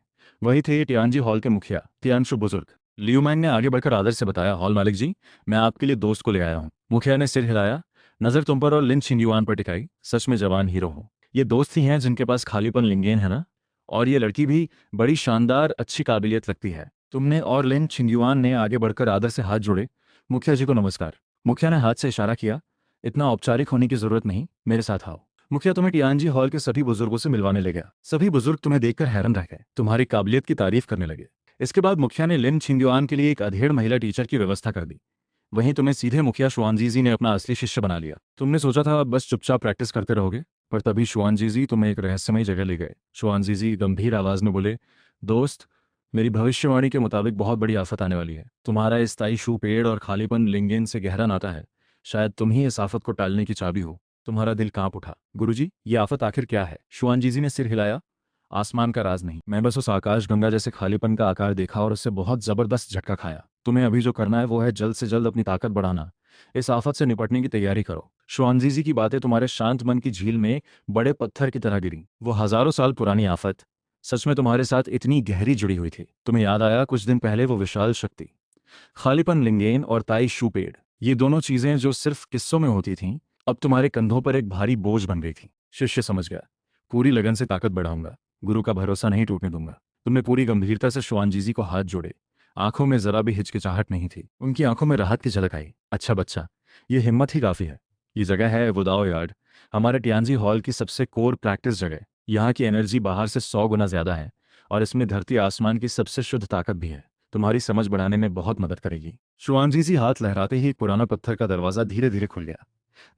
वही थे टियानजी हॉल के मुखिया तियानशु बुजुर्ग। लियूमैन ने आगे बढ़कर आदर से बताया, हॉल मालिक जी, मैं आपके लिए दोस्त को ले आया हूँ। मुखिया ने सिर हिलाया, नजर तुम पर और लिन छिंगयुआन पर टिकाई। सच में जवान हीरो हो। ये दोस्त ही हैं जिनके पास खालीपन लिंगेन है ना? और ये लड़की भी बड़ी शानदार अच्छी काबिलियत लगती है। तुमने और लिन छिंगयुआन ने आगे बढ़कर आदर से हाथ जोड़े। मुखिया जी को नमस्कार। मुखिया ने हाथ से इशारा किया, इतना औपचारिक होने की जरूरत नहीं, मेरे साथ आओ। मुखिया तुम्हें टियानजी हॉल के सभी बुजुर्गों से मिलवाने ले गया। सभी बुजुर्ग तुम्हें देखकर हैरान रह गए, तुम्हारी काबिलियत की तारीफ करने लगे। इसके बाद मुखिया ने लिन छिंगयुआन के लिए एक अधेड़ महिला टीचर की व्यवस्था कर दी। वहीं तुम्हें सीधे मुखिया शुआनजीजी ने अपना असली शिष्य बना लिया। तुमने सोचा था बस चुपचाप प्रैक्टिस करते रहोगे, पर तभी शुआनजीजी तुम्हें एक रहस्यमय जगह ले गए। शुआनजीजी गंभीर आवाज में बोले, दोस्त, मेरी भविष्यवाणी के मुताबिक बहुत बड़ी आफत आने वाली है। तुम्हारा इस ताई शू पेड़ और खालीपन लिंगेन से गहरा नाता है। शायद तुम ही इस आफत को टालने की चाबी हो। तुम्हारा दिल कांप उठा। गुरुजी, ये आफत आखिर क्या है? शुआनजीजी ने सिर हिलाया, आसमान का राज नहीं, मैं बस उस आकाश गंगा जैसे खालीपन का आकार देखा और उससे बहुत जबरदस्त झटका खाया। तुम्हें अभी जो करना है वो है जल्द से जल्द अपनी ताकत बढ़ाना। इस आफत से निपटने की तैयारी करो। शुआनजीजी की बातें तुम्हारे शांत मन की झील में बड़े पत्थर की तरह गिरी। वो हजारों साल पुरानी आफत सच में तुम्हारे साथ इतनी गहरी जुड़ी हुई थी। तुम्हें याद आया कुछ दिन पहले वो विशाल शक्ति, खालीपन लिंगेन और ताई शू पेड़, ये दोनों चीजें जो सिर्फ किस्सों में होती थीं, अब तुम्हारे कंधों पर एक भारी बोझ बन गई थी। शिष्य समझ गया, पूरी लगन से ताकत बढ़ाऊंगा, गुरु का भरोसा नहीं टूटने दूंगा। तुमने पूरी गंभीरता से शुआनजीजी को हाथ जोड़े। आंखों में जरा भी हिचकिचाहट नहीं थी। उनकी आंखों में राहत की झलक आई। अच्छा बच्चा, ये हिम्मत ही काफी है। ये जगह है वुदाओ यार्ड, हमारे टियानजी हॉल की सबसे कोर प्रैक्टिस जगह। यहाँ की एनर्जी बाहर से 100 गुना ज्यादा है और इसमें धरती आसमान की सबसे शुद्ध ताकत भी है। तुम्हारी समझ बढ़ाने में बहुत मदद करेगी। शुआनजीजी हाथ लहराते ही एक पुराना पत्थर का दरवाजा धीरे धीरे खुल गया।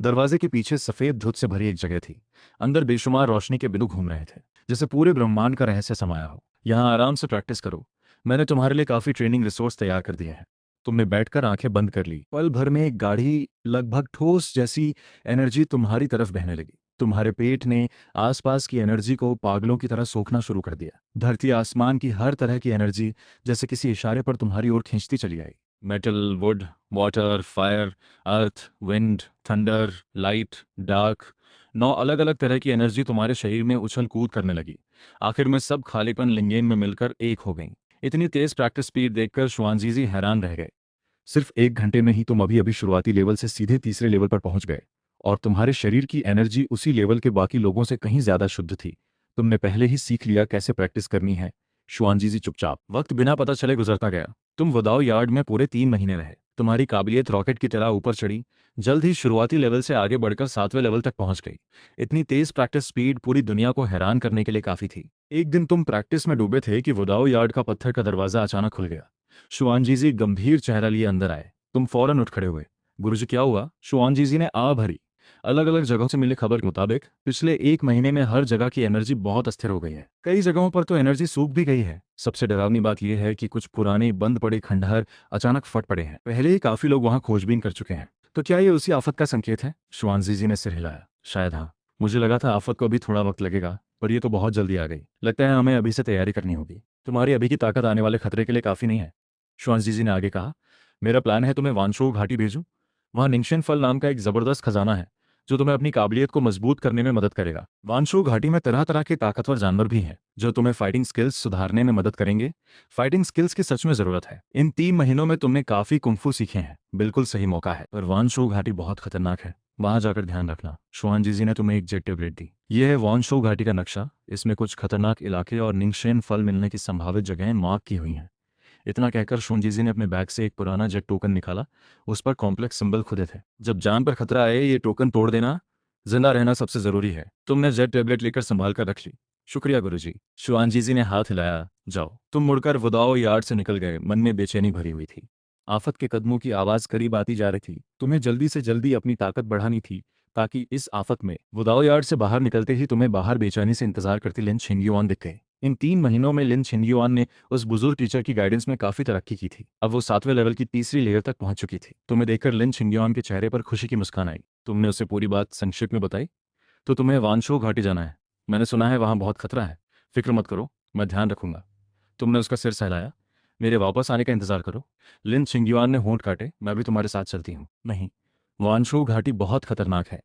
दरवाजे के पीछे सफेद धुंध से भरी एक जगह थी। अंदर बेशुमार रोशनी के बिंदु घूम रहे थे, जैसे पूरे ब्रह्मांड का रहस्य समाया हो। यहाँ आराम से प्रैक्टिस करो, मैंने तुम्हारे लिए काफी ट्रेनिंग रिसोर्स तैयार कर दिए हैं। तुमने बैठकर आंखें बंद कर ली। पल भर में एक गाढ़ी, लगभग ठोस जैसी एनर्जी तुम्हारी तरफ बहने लगी। तुम्हारे पेट ने आसपास की एनर्जी को पागलों की तरह सोखना शुरू कर दिया। धरती आसमान की हर तरह की एनर्जी जैसे किसी इशारे पर तुम्हारी ओर खींचती चली आई। Metal, wood, water, fire, earth, wind, thunder, light, dark, 9 अलग अलग तरह की एनर्जी तुम्हारे शरीर में उछल कूद करने लगी। आखिर में सब खालीपन लिंगेन में मिलकर एक हो गई। इतनी तेज प्रैक्टिस स्पीड देखकर शुआनजीजी हैरान रह गए। सिर्फ 1 घंटे में ही तुम अभी अभी शुरुआती लेवल से सीधे तीसरे लेवल पर पहुंच गए, और तुम्हारे शरीर की एनर्जी उसी लेवल के बाकी लोगों से कहीं ज्यादा शुद्ध थी। तुमने पहले ही सीख लिया कैसे प्रैक्टिस करनी है। शुआनजीजी चुपचाप। वक्त बिना पता चले गुजरता गया। तुम वुदाओ यार्ड में पूरे 3 महीने रहे। तुम्हारी काबिलियत रॉकेट की तरह ऊपर चढ़ी। जल्द ही शुरुआती लेवल से आगे बढ़कर 7वें लेवल तक पहुंच गई। इतनी तेज प्रैक्टिस स्पीड पूरी दुनिया को हैरान करने के लिए काफी थी। एक दिन तुम प्रैक्टिस में डूबे थे कि वुदाओ यार्ड का पत्थर का दरवाजा अचानक खुल गया। शुआनजीजी गंभीर चेहरा लिए अंदर आए। तुम फौरन उठ खड़े हुए। गुरुजी, क्या हुआ? शुआनजीजी ने आ भरी। अलग अलग जगहों से मिली खबर के मुताबिक पिछले 1 महीने में हर जगह की एनर्जी बहुत अस्थिर हो गई है। कई जगहों पर तो एनर्जी सूख भी गई है। सबसे डरावनी बात यह है कि कुछ पुराने बंद पड़े खंडहर अचानक फट पड़े हैं। पहले ही काफी लोग वहां खोजबीन कर चुके हैं। तो क्या ये उसी आफत का संकेत है? शुआनजीजी ने सिर हिलाया। शायद हाँ। मुझे लगा था आफत को अभी थोड़ा वक्त लगेगा, पर ये तो बहुत जल्दी आ गई। लगता है हमें अभी से तैयारी करनी होगी। तुम्हारी अभी की ताकत आने वाले खतरे के लिए काफी नहीं है। शुआनजीजी ने आगे कहा, मेरा प्लान है तुम्हें वानशो घाटी भेजूं। वहां निंगशेन फल नाम का एक जबरदस्त खजाना है जो तुम्हें अपनी काबिलियत को मजबूत करने में मदद करेगा। वानशो घाटी में तरह तरह के ताकतवर जानवर भी हैं जो तुम्हें फाइटिंग स्किल्स सुधारने में मदद करेंगे। फाइटिंग स्किल्स की सच में जरूरत है। इन 3 महीनों में तुमने काफी कुंफू सीखे हैं। बिल्कुल सही मौका है, पर वानशो घाटी बहुत खतरनाक है। वहां जाकर ध्यान रखना। शुआनजीजी ने तुम्हें एक जेट टेबलेट दी। यह है वानशो घाटी का नक्शा। इसमें कुछ खतरनाक इलाके और निंगशेन फल मिलने की संभावित जगहें मार्क की हुई हैं। इतना कहकर शोनजीजी ने अपने बैग से एक पुराना जेट टोकन निकाला। उस पर कॉम्प्लेक्स सिंबल खुदे थे। जब जान पर खतरा आए ये टोकन तोड़ देना, जिंदा रहना सबसे जरूरी है। तुमने जेट टेबलेट लेकर संभाल कर रख ली। शुक्रिया गुरुजी। शुआनजीजी ने हाथ हिलाया। जाओ। तुम मुड़कर वुदाओ यार्ड से निकल गए। मन में बेचैनी भरी हुई थी। आफत के कदमों की आवाज करीब आती जा रही थी। तुम्हें जल्दी से जल्दी अपनी ताकत बढ़ानी थी ताकि इस आफत में वुदाओ यार्ड से बाहर निकलते ही तुम्हें बाहर बेचैनी से इंतजार करती लिन छिंगयुआन दिख गए। इन 3 महीनों में लिन छिंगयुआन ने उस बुजुर्ग टीचर की गाइडेंस में काफी तरक्की की थी। अब वो 7वें लेवल की तीसरी लेयर तक पहुंच चुकी थी। तुम्हें देखकर लिन छिंगयुआन के चेहरे पर खुशी की मुस्कान आई। तुमने उसे पूरी बात संक्षिप्त में बताई। तो तुम्हें वानशो घाटी जाना है। मैंने सुना है वहां बहुत खतरा है। फिक्र मत करो, मैं ध्यान रखूंगा। तुमने उसका सिर सहलाया। मेरे वापस आने का इंतजार करो। लिन छिंगयुआन ने होंठ काटे। मैं भी तुम्हारे साथ चलती हूँ। नहीं, वानशो घाटी बहुत खतरनाक है।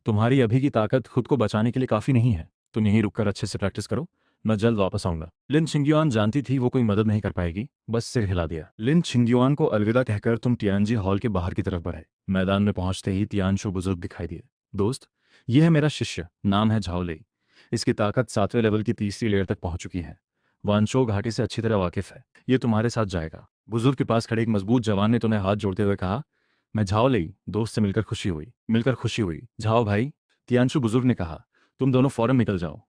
तुम्हारी अभी की ताकत खुद को बचाने के लिए काफी नहीं है। तुम यहीं रुककर अच्छे से प्रैक्टिस करो। मैं जल्द वापस आऊंगा। लिन छिंगयुआन जानती थी वो कोई मदद नहीं कर पाएगी, बस सिर हिला दिया। लिन छिंगयुआन को अलविदा कहकर तुम तियानजी हॉल के बाहर की तरफ बढ़े। मैदान में पहुंचते ही तियानशो बुजुर्ग दिखाई दिए। दोस्त, यह है मेरा शिष्य, नाम है झाओलेई। इसकी ताकत 7वें लेवल की तीसरी लेयर तक पहुंच चुकी है। वानचो घाटी से अच्छी तरह वाकिफ है। ये तुम्हारे साथ जाएगा। बुजुर्ग के पास खड़े एक मजबूत जवान ने तुम्हें हाथ जोड़ते हुए कहा। मैं झाओलेई, दोस्त से मिलकर खुशी हुई। झाओ भाई, तियानशु बुजुर्ग ने कहा। तुम दोनों फौरन निकल जाओ।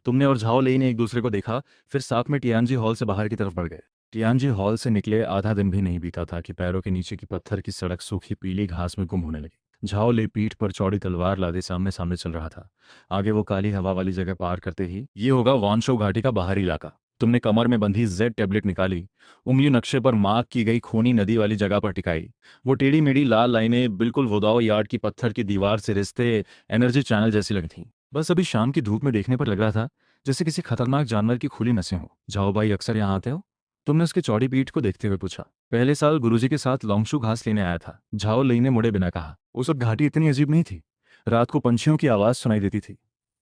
तुमने और झाओलेई ने एक दूसरे को देखा, फिर साथ में टियानजी हॉल से बाहर की तरफ बढ़ गए। टियानजी हॉल से निकले आधा दिन भी नहीं बीता था कि पैरों के नीचे की पत्थर की सड़क सूखी पीली घास में गुम होने लगी। झाओलेई पीठ पर चौड़ी तलवार लादे सामने सामने चल रहा था। आगे वो काली हवा वाली जगह पार करते ही ये होगा वानशो घाटी का बाहरी इलाका। तुमने कमर में बंधी जेड टेबलेट निकाली, उंगली नक्शे पर मार्क की गई खूनी नदी वाली जगह पर टिकाई। वो टेढ़ी मेढ़ी लाल लाइनें बिल्कुल वुदाओ यार्ड की पत्थर की दीवार से रिश्ते एनर्जी चैनल जैसी लगी थीं। बस अभी शाम की धूप में देखने पर लग रहा था जैसे किसी खतरनाक जानवर की खुली नसें हो। जाओ भाई, अक्सर यहाँ आते हो? तुमने उसकी चौड़ी पीठ को देखते हुए पूछा। पहले साल गुरुजी के साथ लॉन्गशू घास लेने आया था, झाओ लई ने मुड़े बिना कहा। उस वक्त घाटी इतनी अजीब नहीं थी। रात को पंछियों की आवाज सुनाई देती थी।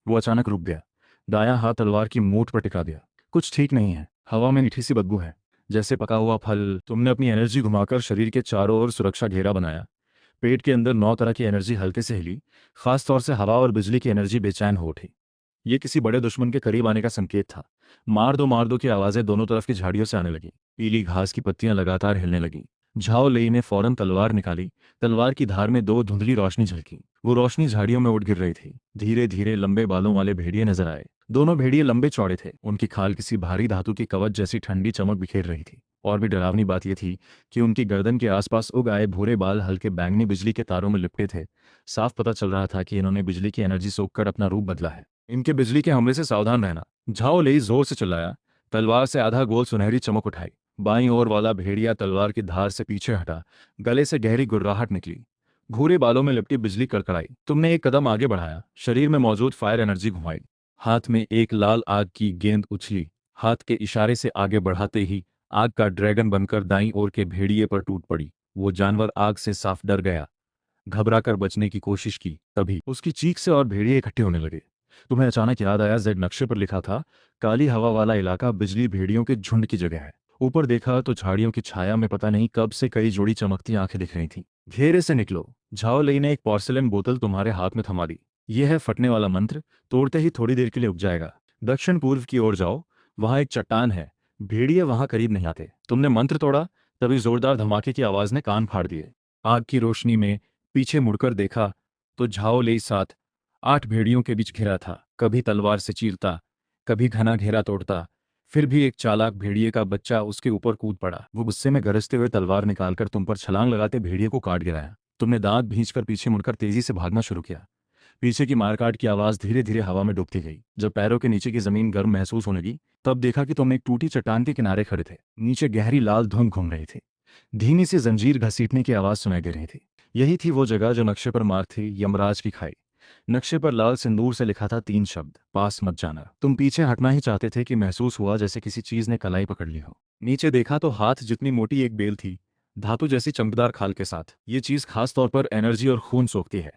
वो अचानक रुक गया, दायां हाथ तलवार की मूठ पर टिका दिया। कुछ ठीक नहीं है, हवा में मीठी सी बदबू है, जैसे पका हुआ फल। तुमने अपनी एनर्जी घुमाकर शरीर के चारों ओर सुरक्षा घेरा बनाया। पेट के अंदर 9 तरह की एनर्जी हल्के से हिली। खास तौर से हवा और बिजली की एनर्जी बेचैन हो उठी। ये किसी बड़े दुश्मन के करीब आने का संकेत था। मार दो की आवाजें दोनों तरफ की झाड़ियों से आने लगी। पीली घास की पत्तियां लगातार हिलने लगी। झाओ लेई ने फौरन तलवार निकाली। तलवार की धार में 2 धुंधली रोशनी झलकी। वो रोशनी झाड़ियों में उठ गिर रही थी। धीरे धीरे लंबे बालों वाले भेड़िए नजर आए। दोनों भेड़िए लंबे चौड़े थे। उनकी खाल किसी भारी धातु की कवच जैसी ठंडी चमक बिखेर रही थी। और भी डरावनी बात यह थी कि उनकी गर्दन के आसपास उग आए भूरे बाल हल्के बैंगनी बिजली के तारों में लिपटे थे। साफ पता चल रहा था कि इन्होंने बिजली की एनर्जी सोखकर अपना रूप बदला है। इनके बिजली के हमले से सावधान रहना। झाओ लेई जोर से चिल्लाया। तलवार से आधा गोल सुनहरी चमक उठाई। बाईं ओर वाला भेड़िया तलवार की धार से पीछे हटा। गले से गहरी गुर्राहट निकली। भूरे बालों में लिपटी बिजली कड़कड़ाई। तुमने एक कदम आगे बढ़ाया, शरीर में मौजूद फायर एनर्जी घुमाई। हाथ में एक लाल आग की गेंद उछली। हाथ के इशारे से आगे बढ़ाते ही आग का ड्रैगन बनकर दाईं ओर के भेड़िए पर टूट पड़ी। वो जानवर आग से साफ डर गया, घबराकर बचने की कोशिश की। तभी उसकी चीख से और भेड़िए इकट्ठे होने लगे। तुम्हें अचानक याद आया, जेड नक्शे पर लिखा था काली हवा वाला इलाका बिजली भेड़ियों के झुंड की जगह है। ऊपर देखा तो झाड़ियों की छाया में पता नहीं कब से कई जोड़ी चमकती आंखें दिख रही थीं। घेरे से निकलो। झाओ लई ने एक पोर्सिलेन बोतल तुम्हारे हाथ में थमा दी। यह है फटने वाला मंत्र, तोड़ते ही थोड़ी देर के लिए उग जाएगा। दक्षिण पूर्व की ओर जाओ, वहां एक चट्टान है। भेड़िए वहां करीब नहीं आते। तुमने मंत्र तोड़ा, तभी जोरदार धमाके की आवाज ने कान फाड़ दिए। आग की रोशनी में पीछे मुड़कर देखा तो झाओ लेई 7-8 भेड़ियों के बीच घिरा था। कभी तलवार से चीरता, कभी घना घेरा तोड़ता। फिर भी एक चालाक भेड़िए का बच्चा उसके ऊपर कूद पड़ा। वो गुस्से में गरजते हुए तलवार निकालकर तुम पर छलांग लगाते भेड़िए को काट गिराया। तुमने दांत भींचकर पीछे मुड़कर तेजी से भागना शुरू किया। पीछे की मारकाट की आवाज धीरे धीरे हवा में डूबती गई। जब पैरों के नीचे की जमीन गर्म महसूस होने लगी, तब देखा कि तुम एक टूटी चट्टान के किनारे खड़े थे। नीचे गहरी लाल धुंध घूम रही थी। धीमी सी जंजीर घसीटने की आवाज सुनाई दे रही थी। यही थी वो जगह जो नक्शे पर मार्क थी, यमराज की खाई। नक्शे पर लाल सिंदूर से लिखा था 3 शब्द, पास मत जाना। तुम पीछे हटना ही चाहते थे कि महसूस हुआ जैसे किसी चीज ने कलाई पकड़ ली हो। नीचे देखा तो हाथ जितनी मोटी एक बेल थी, धातु जैसी चमकदार खाल के साथ। ये चीज खास तौर पर एनर्जी और खून सोखती है।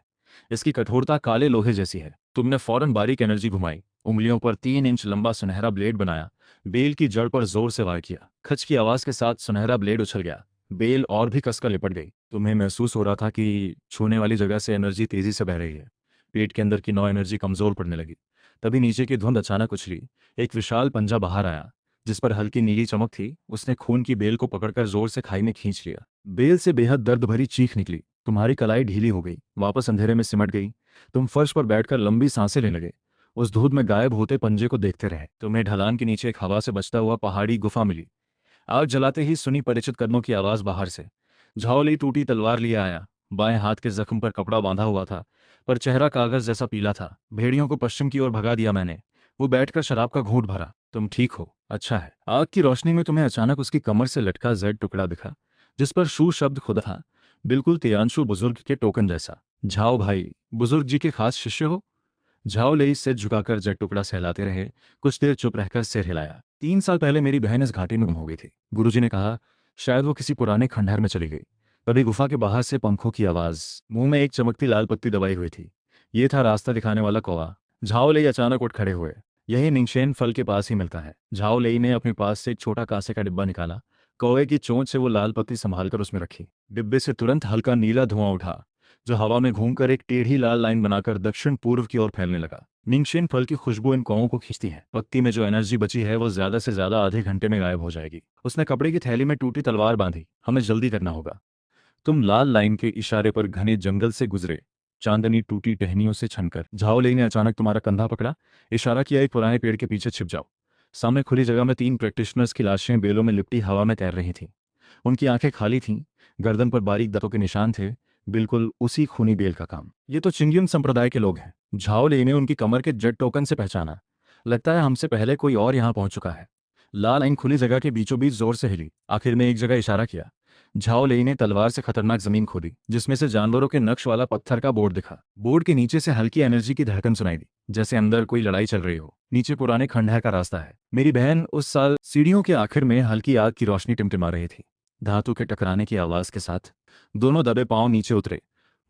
इसकी कठोरता काले लोहे जैसी है। तुमने फौरन बारीक एनर्जी घुमाई। उंगलियों पर 3 इंच लंबा सुनहरा ब्लेड बनाया। बेल की जड़ पर जोर से वार किया। खच की आवाज के साथ सुनहरा ब्लेड उछल गया। बेल और भी कसकर लिपट गई। तुम्हें महसूस हो रहा था कि छूने वाली जगह से एनर्जी तेजी से बह रही है। पेट के अंदर की 9 एनर्जी कमजोर पड़ने लगी। तभी नीचे की धुंध अचानक उछली। एक विशाल पंजा बाहर आया, जिस पर हल्की नीली चमक थी। उसने खून की बेल को पकड़कर जोर से खाई में खींच लिया। बेल से बेहद दर्द भरी चीख निकली। तुम्हारी कलाई ढीली हो गई, वापस अंधेरे में सिमट गई। तुम फर्श पर बैठकर लंबी सांसें लेने लगे। उस धूप में गायब होते पंजे को देखते रहे। तुम्हें ढलान के नीचे एक हवा से बचता हुआ पहाड़ी गुफा मिली। आग जलाते ही सुनी परिचित कदमों की आवाज बाहर से। झाओली टूटी तलवार लिए आया। बाएं हाथ के जख्म पर कपड़ा बांधा हुआ था, पर चेहरा कागज जैसा पीला था। भेड़ियों को पश्चिम की ओर भगा दिया मैंने। वो बैठकर शराब का घूंट भरा। तुम ठीक हो? अच्छा है। आग की रोशनी में तुम्हें अचानक उसकी कमर से लटका जेड टुकड़ा दिखा, जिस पर शू शब्द खुदा था, बिल्कुल तियांशु बुजुर्ग के टोकन जैसा। झाओ भाई, बुजुर्ग जी के खास शिष्य हो? झाओ ले सिर झुकाकर जेड टुकड़ा सहलाते रहे। कुछ देर चुप रहकर सिर हिलाया। 3 साल पहले मेरी बहन इस घाटी में गुम हो गई थी। गुरुजी ने कहा शायद वो किसी पुराने खंडहर में चली गई। तभी गुफा के बाहर से पंखों की आवाज। मुंह में एक चमकती लाल पत्ती दबाई हुई थी। ये था रास्ता दिखाने वाला कौवा। झाओ ले अचानक उठ खड़े हुए। यही निंगशेन फल के पास ही मिलता है। झाओ ले ने अपने पास से एक छोटा कांसे का डिब्बा निकाला। कौवे की चोंच से वो लाल पत्ती संभालकर उसमें रखी। डिब्बे से तुरंत हल्का नीला धुआं उठा, जो हवा में घूमकर एक टेढ़ी लाल लाइन बनाकर दक्षिण पूर्व की ओर फैलने लगा। निंगशेन फल की खुशबू इन कौवों को खींचती है। पत्ती में जो एनर्जी बची है वो ज्यादा से ज्यादा आधे घंटे में गायब हो जाएगी। उसने कपड़े की थैली में टूटी तलवार बांधी। हमें जल्दी करना होगा। तुम लाल लाइन के इशारे पर घने जंगल से गुजरे। चांदनी टूटी टहनियों से छनकर। झाओले ने अचानक तुम्हारा कंधा पकड़ा, इशारा किया एक पुराने पेड़ के पीछे छिप जाओ। सामने खुली जगह में 3 प्रैक्टिशनर्स की लाशें बेलों में लिपटी हवा में तैर रही थीं। उनकी आंखें खाली थीं, गर्दन पर बारीक दांतों के निशान थे, बिल्कुल उसी खूनी बेल का काम। ये तो चिंग्युन संप्रदाय के लोग हैं। झाओले ने उनकी कमर के जेड टोकन से पहचाना। लगता है हमसे पहले कोई और यहाँ पहुंच चुका है। लाल लाइन खुली जगह के बीचों बीच जोर से हिली। आखिर में एक जगह इशारा किया। झाओ लेई ने तलवार से खतरनाक जमीन खोदी, जिसमें से जानवरों के नक्श वाला पत्थर का बोर्ड दिखा। बोर्ड के नीचे से हल्की एनर्जी की धड़कन सुनाई दी, जैसे अंदर कोई लड़ाई चल रही हो। नीचे पुराने खंडहर का रास्ता है। मेरी बहन उस साल सीढ़ियों के आखिर में हल्की आग की रोशनी टिमटिमा रही थी, धातु के टकराने की आवाज के साथ। दोनों दबे पांव नीचे उतरे।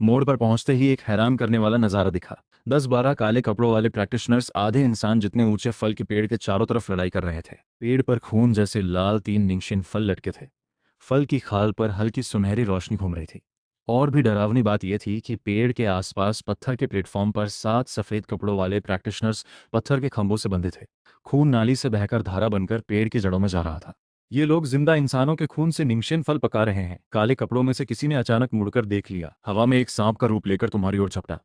मोड़ पर पहुंचते ही एक हैरान करने वाला नजारा दिखा। 10-12 काले कपड़ों वाले प्रैक्टिशनर्स आधे इंसान जितने ऊंचे फल के पेड़ के चारों तरफ लड़ाई कर रहे थे। पेड़ पर खून जैसे लाल 3 निंगशिन फल लटके थे। फल की खाल पर हल्की सुनहरी रोशनी घूम रही थी। और भी डरावनी बात यह थी कि पेड़ के आसपास पत्थर के प्लेटफॉर्म पर 7 सफेद कपड़ों वाले प्रैक्टिशनर्स पत्थर के खंभों से बंधे थे। खून नाली से बहकर धारा बनकर पेड़ की जड़ों में जा रहा था। ये लोग जिंदा इंसानों के खून से निंगशेन फल पका रहे हैं। काले कपड़ों में से किसी ने अचानक मुड़कर देख लिया। हवा में एक सांप का रूप लेकर तुम्हारी ओर झपटा।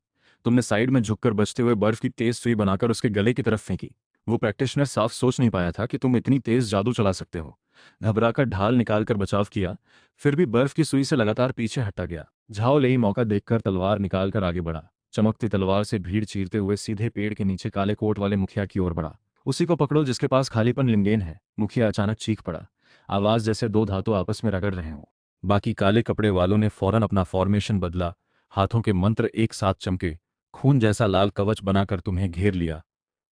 तुमने साइड में झुककर बचते हुए बर्फ की तेज सुई बनाकर उसके गले की तरफ फेंकी। वो प्रैक्टिशनर साफ सोच नहीं पाया था कि तुम इतनी तेज जादू चला सकते हो। घबराकर ढाल निकालकर बचाव किया, फिर भी बर्फ की सुई से लगातार पीछे हटता गया। झाओ ले मौका देखकर तलवार निकालकर आगे बढ़ा। चमकती तलवार से भीड़ चीरते हुए सीधे पेड़ के नीचे काले कोट वाले मुखिया की ओर बढ़ा। उसी को पकड़ो जिसके पास खालीपन लिंगेन है। मुखिया अचानक चीख पड़ा, आवाज जैसे 2 धातु आपस में रगड़ रहे हों। बाकी काले कपड़े वालों ने फौरन अपना फॉर्मेशन बदला। हाथों के मंत्र एक साथ चमके। खून जैसा लाल कवच बनाकर तुम्हें घेर लिया।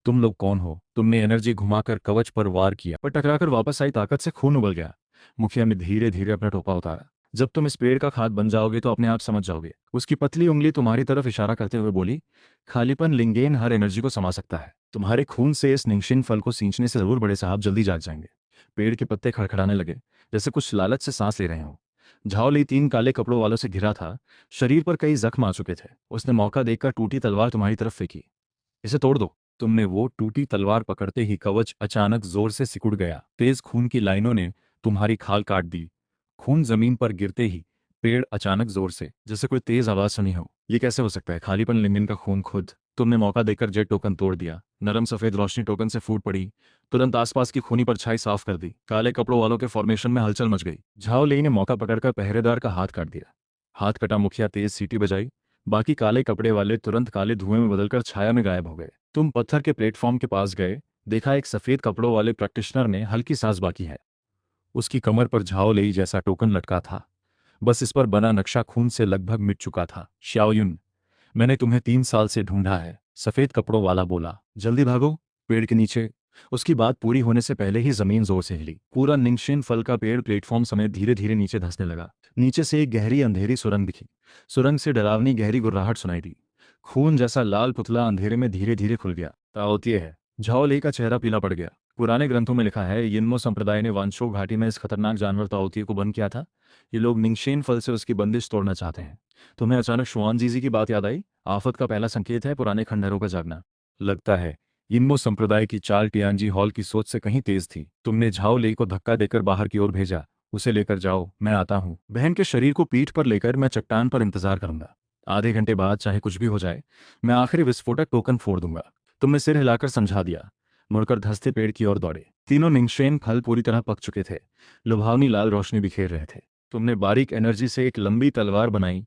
तुम लोग कौन हो? तुमने एनर्जी घुमाकर कवच पर वार किया, पर टकराकर वापस आई ताकत से खून उबल गया। मुखिया ने धीरे धीरे अपना टोपा उतारा। जब तुम इस पेड़ का खाद बन जाओगे तो अपने आप समझ जाओगे। उसकी पतली उंगली तुम्हारी तरफ इशारा करते हुए बोली, खालीपन लिंगेन हर एनर्जी को समा सकता है। तुम्हारे खून से इस निंगशिन फल को सींचने से जरूर बड़े साहब जल्दी जाग जाएंगे। पेड़ के पत्ते खड़खड़ाने लगे, जैसे कुछ लालच से सांस ले रहे हों। झाओ ली 3 काले कपड़ों वालों से घिरा था। शरीर पर कई जख्म आ चुके थे। उसने मौका देखकर टूटी तलवार तुम्हारी तरफ फेंकी। इसे तोड़ दो। तुमने वो टूटी तलवार पकड़ते ही कवच अचानक जोर से सिकुड़ गया। तेज खून की लाइनों ने तुम्हारी खाल काट दी। खून जमीन पर गिरते ही पेड़ अचानक जोर से, जैसे कोई तेज आवाज सुनी हो। ये कैसे हो सकता है? खालीपन लिंगन का खून खुद। तुमने मौका देकर जेट टोकन तोड़ दिया। नरम सफेद रोशनी टोकन से फूट पड़ी, तुरंत आसपास की खूनी परछाई साफ कर दी। काले कपड़ों वालों के फॉर्मेशन में हलचल मच गई। झाओ लेई ने मौका पकड़कर पहरेदार का हाथ काट दिया। हाथ कटा। मुखिया तेज सीटी बजाई। बाकी काले कपड़े वाले तुरंत काले धुएं में बदलकर छाया में गायब हो गए। तुम पत्थर के प्लेटफॉर्म के पास गए। देखा एक सफेद कपड़ों वाले प्रैक्टिशनर ने हल्की सांस बाकी है। उसकी कमर पर झाओ लेई जैसा टोकन लटका था, बस इस पर बना नक्शा खून से लगभग मिट चुका था। श्याओयुन, मैंने तुम्हें 3 साल से ढूंढा है, सफेद कपड़ों वाला बोला। जल्दी भागो पेड़ के नीचे। उसकी बात पूरी होने से पहले ही जमीन जोर से हिली। पूरा निंगशिन फल का पेड़ प्लेटफॉर्म समेत धीरे धीरे नीचे धंसने लगा। नीचे से एक गहरी अंधेरी सुरंग दिखी। सुरंग से डरावनी गहरी गुर्राहट सुनाई दी। खून जैसा लाल पुतला अंधेरे में धीरे धीरे खुल गया। ताओतिए है। झाओ ले का चेहरा पीला पड़ गया। पुराने ग्रंथों में लिखा है यिनमो संप्रदाय ने वांशो घाटी में इस खतरनाक जानवर ताओतिए को बंद किया था। ये लोग निंगशेन फल से उसकी बंदिश तोड़ना चाहते हैं। तुम्हें अचानक शुआन जीजी की बात याद आई? आफत का पहला संकेत है पुराने खंडहरों का जागना। लगता है यिन्मो संप्रदाय की चाल टियानजी हॉल की सोच से कहीं तेज थी। तुमने झाओ ले को धक्का देकर बाहर की ओर भेजा। उसे लेकर जाओ, मैं आता हूँ। बहन के शरीर को पीठ पर लेकर मैं चट्टान पर इंतजार करूंगा। आधे घंटे बाद चाहे कुछ भी हो जाए, मैं आखिरी विस्फोटक टोकन फोड़ दूंगा। तुमने सिर हिलाकर समझा दिया। मुड़कर धंसते पेड़ की ओर दौड़े। तीनों निंगशेन फल पूरी तरह पक चुके थे। लुभावनी लाल रोशनी बिखेर रहे थे। तुमने बारीक एनर्जी से एक लंबी तलवार बनाई,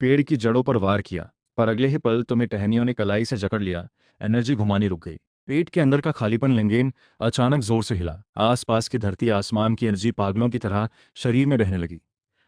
पेड़ की जड़ों पर वार किया, पर अगले ही पल तुम्हें टहनियों ने कलाई से जकड़ लिया। एनर्जी घुमानी रुक गई। पेट के अंदर का खालीपन लिंगेन अचानक जोर से हिला। आसपास की धरती आसमान की एनर्जी पागलों की तरह शरीर में बहने लगी।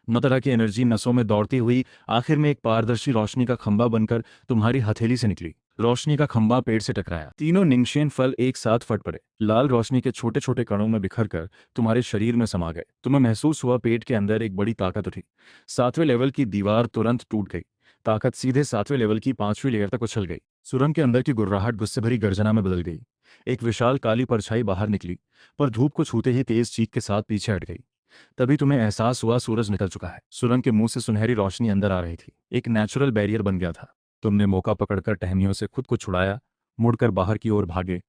नौ तरह की एनर्जी नसों में दौड़ती हुई आखिर में एक पारदर्शी रोशनी का खंभा बनकर तुम्हारी हथेली से निकली। रोशनी का खंभा पेड़ से टकराया। तीनों निंगशेन फल एक साथ फट पड़े, लाल रोशनी के छोटे छोटे कणों में बिखर कर तुम्हारे शरीर में समा गए। तुम्हें महसूस हुआ पेट के अंदर एक बड़ी ताकत उठी। 7वें लेवल की दीवार तुरंत टूट गई। ताकत सीधे 7वें लेवल की 5वीं लेयर तक उछल गई। सुरंग के अंदर की गुर्राहट गुस्से भरी गर्जना में बदल गई। एक विशाल काली परछाई बाहर निकली, पर धूप को छूते ही तेज चीख के साथ पीछे हट गई। तभी तुम्हें एहसास हुआ सूरज निकल चुका है। सुरंग के मुंह से सुनहरी रोशनी अंदर आ रही थी। एक नेचुरल बैरियर बन गया था। तुमने मौका पकड़कर टहनियों से खुद को छुड़ाया, मुड़कर बाहर की ओर भागे।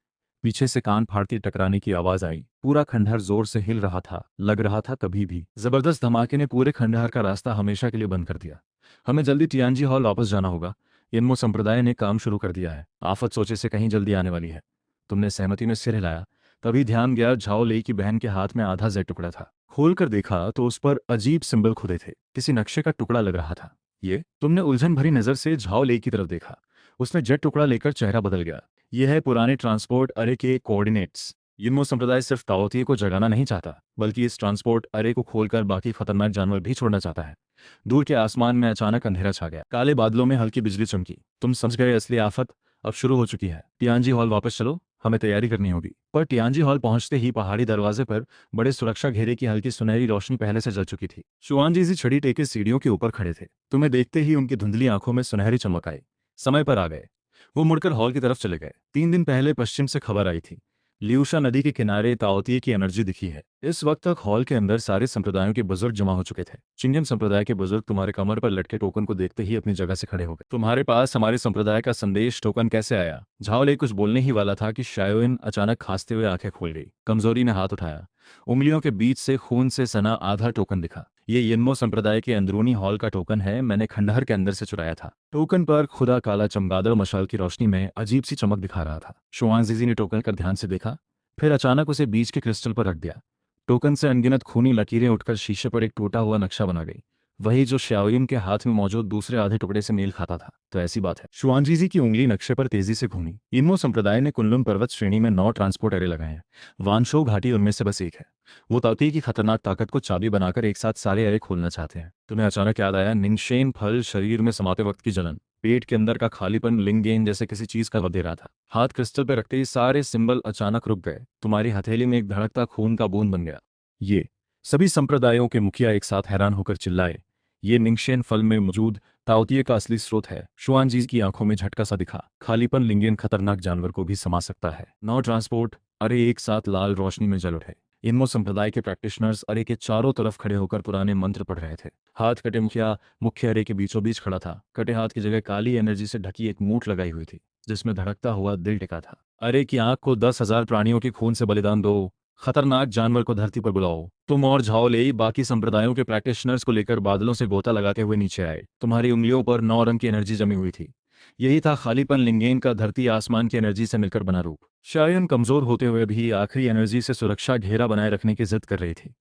पीछे से कान फाड़ती टकराने की आवाज आई। पूरा खंडहर जोर से हिल रहा था, लग रहा था कभी भी। जबरदस्त धमाके ने पूरे खंडहर का रास्ता हमेशा के लिए बंद कर दिया। हमें जल्दी टियानजी हॉल वापस जाना होगा। यिन्मो संप्रदाय ने काम शुरू कर दिया है। आफत सोचे से कहीं जल्दी आने वाली है। तुमने सहमति में सिर हिलाया। तभी ध्यान गया झाओ लेई की बहन के हाथ में आधा जेट टुकड़ा था। खोलकर देखा तो उस पर अजीब सिंबल खुदे थे। किसी नक्शे का टुकड़ा लग रहा था। ये तुमने उलझन भरी नजर से झाओ लेई की तरफ देखा। उसने जेट टुकड़ा लेकर चेहरा बदल गया। यह है पुराने ट्रांसपोर्ट अरे के कोऑर्डिनेट्स। यिन्मो संप्रदाय सिर्फ ताओतिए को जगाना नहीं चाहता, बल्कि इस ट्रांसपोर्ट अरे को खोलकर बाकी खतरनाक जानवर भी छोड़ना चाहता है। दूर के आसमान में अचानक अंधेरा छा गया। काले बादलों में हल्की बिजली चमकी। तुम समझ गए असली आफत अब शुरू हो चुकी है। टियानजी हॉल वापस चलो, हमें तैयारी करनी होगी। पर टियानजी हॉल पहुंचते ही पहाड़ी दरवाजे पर बड़े सुरक्षा घेरे की हल्की सुनहरी रोशनी पहले से जल चुकी थी। शुआनजी जी छड़ी टेके सीढ़ियों के ऊपर खड़े थे। तुम्हें देखते ही उनकी धुंधली आंखों में सुनहरी चमक आई। समय पर आ गए। वो मुड़कर हॉल की तरफ चले गए। 3 दिन पहले पश्चिम से खबर आई थी। लियूशा नदी के किनारे ताओतिए की एनर्जी दिखी है। इस वक्त तक हॉल के अंदर सारे संप्रदायों के बुजुर्ग जमा हो चुके थे। चिंगम संप्रदाय के बुजुर्ग तुम्हारे कमर पर लटके टोकन को देखते ही अपनी जगह से खड़े हो गए। तुम्हारे पास हमारे संप्रदाय का संदेश टोकन कैसे आया? झाओले कुछ बोलने ही वाला था कि शायोइन अचानक खांसते हुए आंखें खोल गई। कमजोरी ने हाथ उठाया। उंगलियों के बीच से खून से सना आधा टोकन दिखा। ये यिन्मो संप्रदाय के अंदरूनी हॉल का टोकन है। मैंने खंडहर के अंदर से चुराया था। टोकन पर खुदा काला चमगादड़ मशाल की रोशनी में अजीब सी चमक दिखा रहा था। शुआनजीजी ने टोकन कर ध्यान से देखा, फिर अचानक उसे बीच के क्रिस्टल पर रख दिया। टोकन से अनगिनत खूनी लकीरें उठकर शीशे पर एक टूटा हुआ नक्शा बना गई, वही जो श्याओयिन के हाथ में मौजूद दूसरे आधे टुकड़े से मेल खाता था। तो ऐसी बात है। शुआनजीजी की उंगली नक्शे पर तेजी से घूमी। यिन्मो संप्रदाय ने कुनलुन पर्वत श्रेणी में 9 ट्रांसपोर्ट एरे लगाए हैं। वानशो घाटी उनमें से बस एक है। वो ताओतिए की खतरनाक ताकत को चाबी बनाकर एक साथ सारे एरे खोलना चाहते हैं। तुम्हें अचानक याद आया निंगशेन फल शरीर में समाते वक्त की जलन। पेट के अंदर का खालीपन लिंगेन जैसे किसी चीज का वध दे रहा था। हाथ क्रिस्टल पर रखते ही सारे सिंबल अचानक रुक गए। तुम्हारी हथेली में एक धड़कता खून का बूंद बन गया। ये सभी संप्रदायों के मुखिया एक साथ हैरान होकर चिल्लाए, ये निंगशेन फल में मौजूद ताओतिए का असली स्रोत है। शुआनजी की आंखों में झटका सा दिखा। खालीपन लिंगेन खतरनाक जानवर को भी समा सकता है। 9 ट्रांसपोर्ट अरे एक साथ लाल रोशनी में जल उठे। यिन्मो संप्रदाय के प्रैक्टिशनर्स अरे के चारों तरफ खड़े होकर पुराने मंत्र पढ़ रहे थे। हाथ कटे मुखिया मुख्य अरे के बीचों बीच खड़ा था। कटे हाथ की जगह काली एनर्जी से ढकी एक मूठ लगाई हुई थी, जिसमें धड़कता हुआ दिल टिका था। अरे की आंख को 10,000 प्राणियों के खून से बलिदान दो। खतरनाक जानवर को धरती पर बुलाओ। तुम और झाओ ले बाकी संप्रदायों के प्रैक्टिशनर्स को लेकर बादलों से गोता लगाते हुए नीचे आए। तुम्हारी उंगलियों पर 9 रंग की एनर्जी जमी हुई थी। यही था खालीपन लिंगेन का धरती आसमान की एनर्जी से मिलकर बना रूप। शायन कमजोर होते हुए भी आखिरी एनर्जी से सुरक्षा घेरा बनाए रखने की जिद कर रही थी।